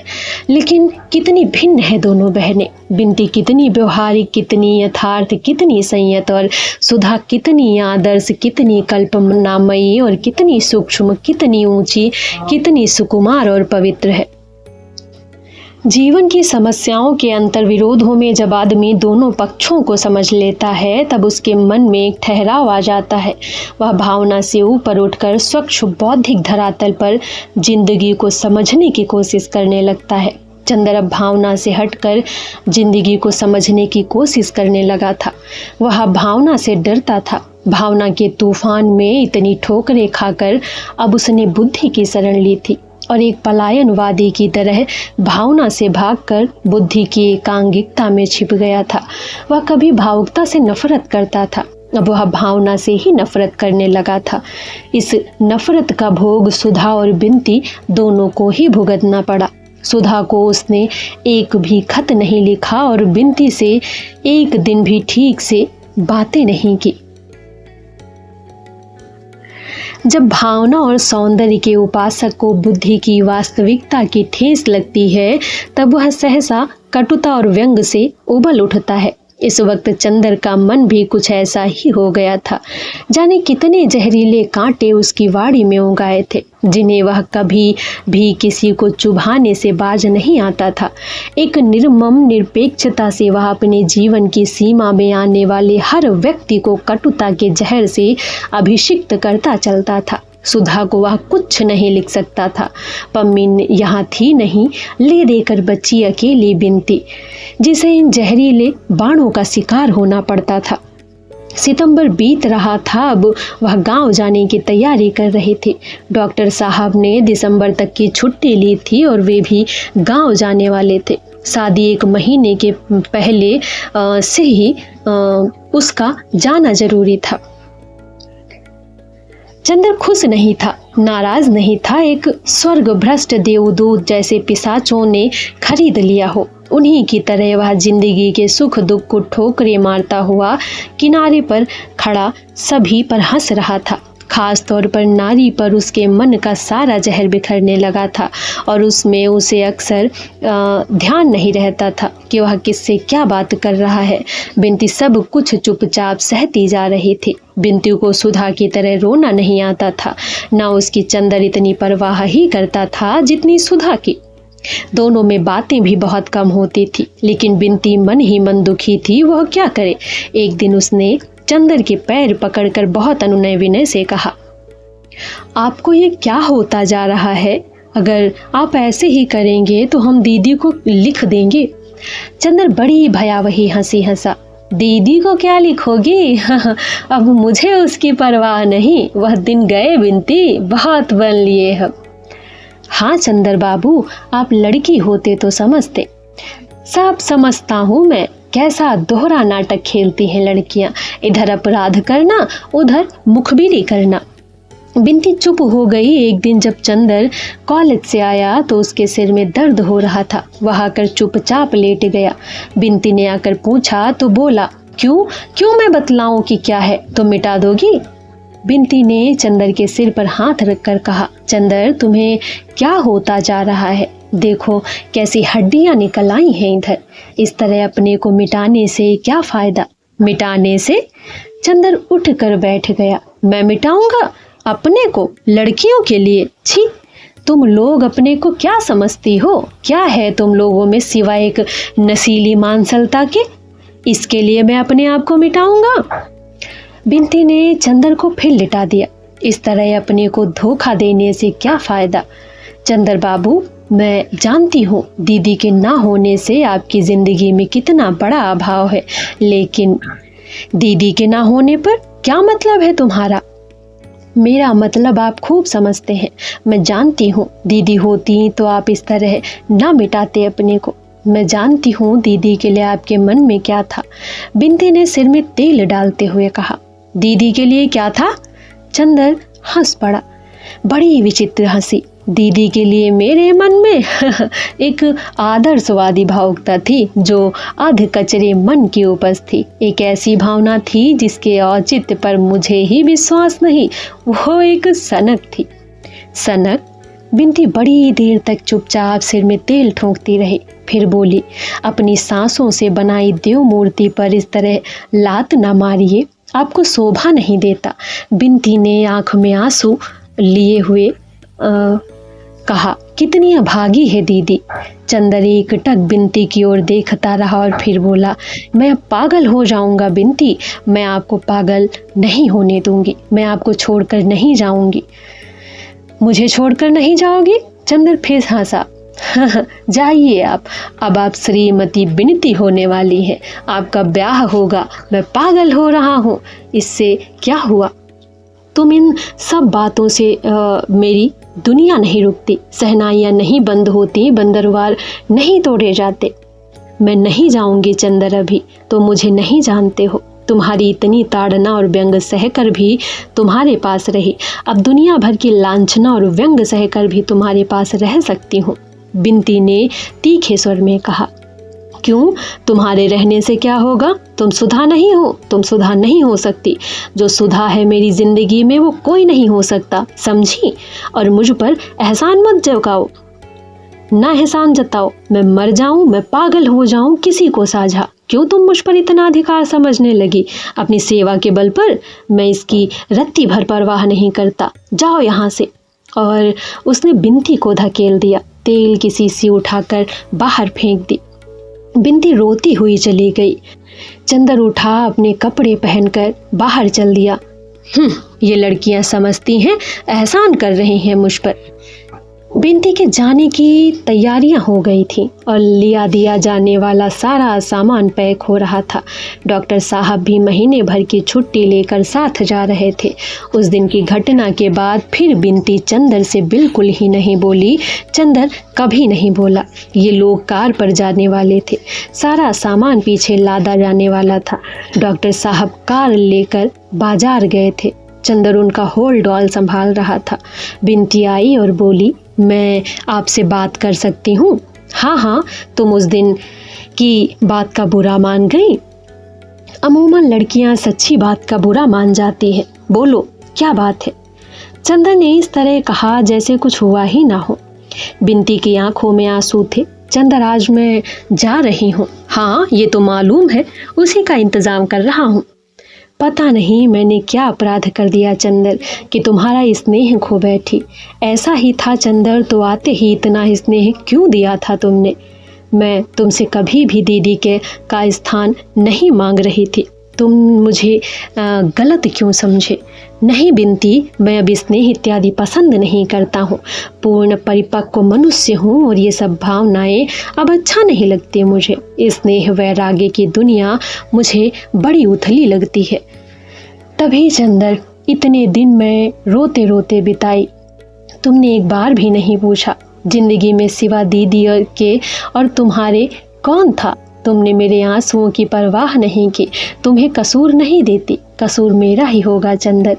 लेकिन कितनी भिन्न है दोनों बहनें। बिनती कितनी व्यवहारिक, कितनी यथार्थ, कितनी संयत, और सुधा कितनी आदर्श, कितनी कल्पनामयी और कितनी सूक्ष्म, कितनी ऊंची, कितनी सुकुमार और पवित्र है। जीवन की समस्याओं के अंतर्विरोधों में जब आदमी दोनों पक्षों को समझ लेता है, तब उसके मन में एक ठहराव आ जाता है। वह भावना से ऊपर उठकर स्वच्छ बौद्धिक धरातल पर जिंदगी को समझने की कोशिश करने लगता है। चंदर अब भावना से हटकर जिंदगी को समझने की कोशिश करने लगा था। वह भावना से डरता था। भावना के तूफान में इतनी ठोकरें खाकर अब उसने बुद्धि की शरण ली थी, और एक पलायनवादी की तरह भावना से भागकर बुद्धि की एकांगिकता में छिप गया था। वह कभी भावुकता से नफरत करता था, अब वह भावना से ही नफरत करने लगा था। इस नफरत का भोग सुधा और बिनती दोनों को ही भुगतना पड़ा। सुधा को उसने एक भी खत नहीं लिखा और बिनती से एक दिन भी ठीक से बातें नहीं की। जब भावना और सौंदर्य के उपासक को बुद्धि की वास्तविकता की ठेस लगती है, तब वह सहसा कटुता और व्यंग से उबल उठता है। इस वक्त चंदर का मन भी कुछ ऐसा ही हो गया था। जाने कितने जहरीले कांटे उसकी वाड़ी में उगाए थे, जिन्हें वह कभी भी किसी को चुभाने से बाज नहीं आता था। एक निर्मम निरपेक्षता से वह अपने जीवन की सीमा में आने वाले हर व्यक्ति को कटुता के जहर से अभिषिक्त करता चलता था। सुधा को वह कुछ नहीं लिख सकता था। पम्मी यहाँ थी नहीं, ले देकर बच्ची अकेली बिनती, जिसे इन जहरीले बाणों का शिकार होना पड़ता था। सितंबर बीत रहा था। अब वह गांव जाने की तैयारी कर रही थी। डॉक्टर साहब ने दिसंबर तक की छुट्टी ली थी और वे भी गांव जाने वाले थे। शादी एक महीने के पहले से ही उसका जाना जरूरी था। चंदर खुश नहीं था, नाराज नहीं था। एक स्वर्ग भ्रष्ट देवदूत जैसे पिशाचों ने खरीद लिया हो, उन्हीं की तरह वह जिंदगी के सुख दुख को ठोकरें मारता हुआ किनारे पर खड़ा सभी पर हंस रहा था। खास तौर पर नारी पर उसके मन का सारा जहर बिखरने लगा था, और उसमें उसे अक्सर ध्यान नहीं रहता था कि वह किससे क्या बात कर रहा है। बिनती सब कुछ चुपचाप सहती जा रही थी। बिनती को सुधा की तरह रोना नहीं आता था, ना उसकी चंदर इतनी परवाह ही करता था जितनी सुधा की। दोनों में बातें भी बहुत कम होती थी, लेकिन बिनती मन ही मन दुखी थी। वह क्या करे। एक दिन उसने चंदर के पैर पकड़कर बहुत अनुनय विनय से कहा, आपको ये क्या होता जा रहा है? अगर आप ऐसे ही करेंगे तो हम दीदी को लिख देंगे। चंदर बड़ी भयावही हंसी हंसा। दीदी को क्या लिखोगी? अब मुझे उसकी परवाह नहीं, वह दिन गए बिनती, बहुत बन लिए हम। हाँ चंदर बाबू, आप लड़की होते तो समझते। सब समझता हूँ मैं, कैसा दोहरा नाटक खेलती हैं लड़कियां, इधर अपराध करना, उधर मुखबिरी करना। बिनती चुप हो गई। एक दिन जब चंदर कॉलेज से आया तो उसके सिर में दर्द हो रहा था। वह आकर चुपचाप लेट गया। बिनती ने आकर पूछा तो बोला, क्यों क्यों मैं बतलाऊं कि क्या है, तुम मिटा दोगी? बिनती ने चंदर के सिर पर हाथ रखकर कहा, चंदर तुम्हें क्या होता जा रहा है? देखो कैसी हड्डियां निकल आई हैं इधर। इस तरह अपने को मिटाने से क्या फायदा? मिटाने से? चंदर उठकर बैठ गया। मैं मिटाऊंगा अपने को लड़कियों के लिए? छी, तुम लोग अपने को क्या समझती हो? क्या है तुम लोगों में सिवाय एक नशीली मांसलता के? इसके लिए मैं अपने आप को मिटाऊंगा? बिनती ने चंदर को फिर लिटा दिया। इस तरह अपने को धोखा देने से क्या फ़ायदा। चंदर बाबू, मैं जानती हूँ दीदी के ना होने से आपकी ज़िंदगी में कितना बड़ा अभाव है, लेकिन दीदी के ना होने पर क्या मतलब है तुम्हारा? मेरा मतलब आप खूब समझते हैं। मैं जानती हूँ दीदी होती तो आप इस तरह ना मिटाते अपने को। मैं जानती हूँ दीदी के लिए आपके मन में क्या था। बिंती ने सिर में तेल डालते हुए कहा। दीदी के लिए क्या था? चंदर हंस पड़ा, बड़ी विचित्र हंसी। दीदी के लिए मेरे मन में एक आदर्शवादी भावुकता थी जो आध कचरे मन की उपज थी। एक ऐसी भावना थी जिसके औचित्य पर मुझे ही विश्वास नहीं। वो एक सनक थी। सनक? बिंती बड़ी देर तक चुपचाप सिर में तेल ठोंकती रही, फिर बोली, अपनी सांसों से बनाई देव मूर्ति पर इस तरह लात न मारिए, आपको शोभा नहीं देता। बिंती ने आंख में आंसू लिए हुए कहा। कितनी अभागी है दीदी। चंदर एकटक बिंती की ओर देखता रहा और फिर बोला, मैं पागल हो जाऊंगा बिंती, मैं आपको पागल नहीं होने दूंगी, मैं आपको छोड़कर नहीं जाऊंगी। मुझे छोड़कर नहीं जाओगी? चंदर फिर हंसा। जाइए आप, अब आप श्रीमती बिनती होने वाली हैं, आपका ब्याह होगा, मैं पागल हो रहा हूँ, इससे क्या हुआ? तुम इन सब बातों से मेरी दुनिया नहीं रुकती, सहनाइयाँ नहीं बंद होती, बंदरवार नहीं तोड़े जाते। मैं नहीं जाऊंगी चंदर, अभी तो मुझे नहीं जानते हो। तुम्हारी इतनी ताड़ना और व्यंग सहकर भी तुम्हारे पास रही, अब दुनिया भर की लांछना और व्यंग सहकर भी तुम्हारे पास रह सकती हूँ। बिंती ने तीखे स्वर में कहा। क्यों? तुम्हारे रहने से क्या होगा? तुम सुधा नहीं हो, तुम सुधा नहीं हो सकती। जो सुधा है मेरी जिंदगी में वो कोई नहीं हो सकता, समझी? और मुझ पर एहसान मत जताओ, ना एहसान जताओ। मैं मर जाऊं, मैं पागल हो जाऊं, किसी को साझा। क्यों तुम मुझ पर इतना अधिकार समझने लगी? अपनी सेवा के बल पर? मैं इसकी रत्ती भर परवाह नहीं करता, जाओ यहाँ से। और उसने बिंती को धकेल दिया, तेल की शीशी उठाकर बाहर फेंक दी। बिंती रोती हुई चली गई। चंदर उठा, अपने कपड़े पहनकर बाहर चल दिया। ये लड़कियां समझती हैं एहसान कर रही हैं मुझ पर। बिंती के जाने की तैयारियां हो गई थी और लिया दिया जाने वाला सारा सामान पैक हो रहा था। डॉक्टर साहब भी महीने भर की छुट्टी लेकर साथ जा रहे थे। उस दिन की घटना के बाद फिर बिंती चंदर से बिल्कुल ही नहीं बोली। चंदर कभी नहीं बोला। ये लोग कार पर जाने वाले थे, सारा सामान पीछे लादा जाने वाला था। डॉक्टर साहब कार लेकर बाजार गए थे। चंदर उनका होल डॉल संभाल रहा था। बिंती आई और बोली, मैं आपसे बात कर सकती हूँ? हाँ हाँ, तुम उस दिन की बात का बुरा मान गई? अमूमन लड़कियां सच्ची बात का बुरा मान जाती हैं। बोलो, क्या बात है? चंदर ने इस तरह कहा जैसे कुछ हुआ ही ना हो। बिंती की आंखों में आंसू थे। चंदर, आज मैं जा रही हूँ। हाँ, ये तो मालूम है, उसी का इंतजाम कर रहा हूँ। पता नहीं मैंने क्या अपराध कर दिया चंदर कि तुम्हारा स्नेह खो बैठी। ऐसा ही था चंदर, तो आते ही इतना स्नेह क्यों दिया था तुमने? मैं तुमसे कभी भी दीदी के का स्थान नहीं मांग रही थी। तुम मुझे गलत क्यों समझे? नहीं बिंती, मैं अब स्नेह इत्यादि पसंद नहीं करता हूँ। पूर्ण परिपक्व मनुष्य हूँ और ये सब भावनाएं अब अच्छा नहीं लगती मुझे। स्नेह वैराग्य की दुनिया मुझे बड़ी उथली लगती है। तभी चंदर, इतने दिन मैं रोते रोते बिताई, तुमने एक बार भी नहीं पूछा जिंदगी में सिवा दीदी के और तुम्हारे कौन था? तुमने मेरे आंसुओं की परवाह नहीं की। तुम्हें कसूर नहीं देती, कसूर मेरा ही होगा चंदर।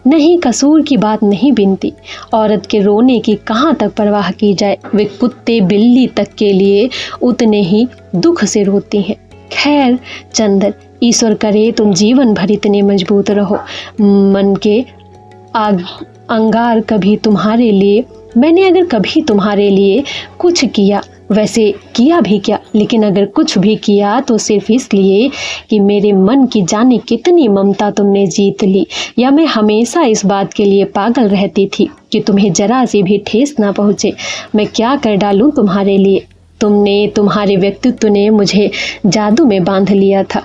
नहीं, कसूर की बात नहीं बिनती। औरत के रोने की कहाँ तक परवाह की जाए? वे कुत्ते बिल्ली तक के लिए उतने ही दुख से रोती हैं। खैर चंदर, ईश्वर करे तुम जीवन भर इतने मजबूत रहो। मन के अंगार कभी तुम्हारे लिए, मैंने अगर कभी तुम्हारे लिए कुछ किया, वैसे किया भी क्या, लेकिन अगर कुछ भी किया तो सिर्फ इसलिए कि मेरे मन की जाने कितनी ममता तुमने जीत ली, या मैं हमेशा इस बात के लिए पागल रहती थी कि तुम्हें जरा सी भी ठेस ना पहुँचे। मैं क्या कर डालूं तुम्हारे लिए? तुम्हारे व्यक्तित्व ने मुझे जादू में बांध लिया था।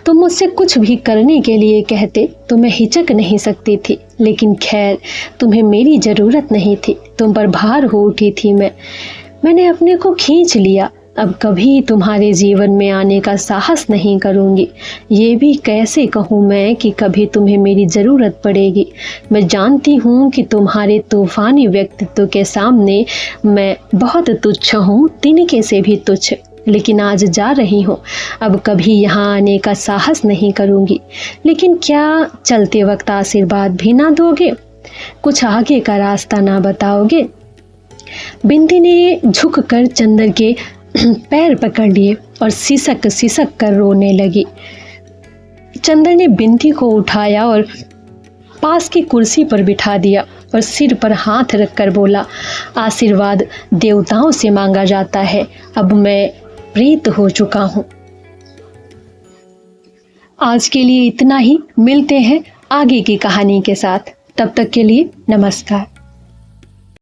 तुम मुझसे कुछ भी करने के लिए कहते तो मैं हिचक नहीं सकती थी, लेकिन खैर तुम्हें मेरी ज़रूरत नहीं थी। तुम पर भार हो उठी थी मैंने अपने को खींच लिया। अब कभी तुम्हारे जीवन में आने का साहस नहीं करूँगी। ये भी कैसे कहूँ मैं कि कभी तुम्हें मेरी ज़रूरत पड़ेगी। मैं जानती हूँ कि तुम्हारे तूफ़ानी व्यक्तित्व के सामने मैं बहुत तुच्छ हूँ, तिनके से भी तुच्छ। लेकिन आज जा रही हूँ, अब कभी यहाँ आने का साहस नहीं करूँगी। लेकिन क्या चलते वक्त आशीर्वाद भी ना दोगे? कुछ आगे का रास्ता ना बताओगे? बिंदी ने झुककर चंदर के पैर पकड़ लिए और सिसक सिसक कर रोने लगी। चंदर ने बिंदी को उठाया और पास की कुर्सी पर बिठा दिया और सिर पर हाथ रखकर बोला, आशीर्वाद देवताओं से मांगा जाता है, अब मैं प्रीत हो चुका हूँ। आज के लिए इतना ही। मिलते हैं आगे की कहानी के साथ। तब तक के लिए नमस्कार।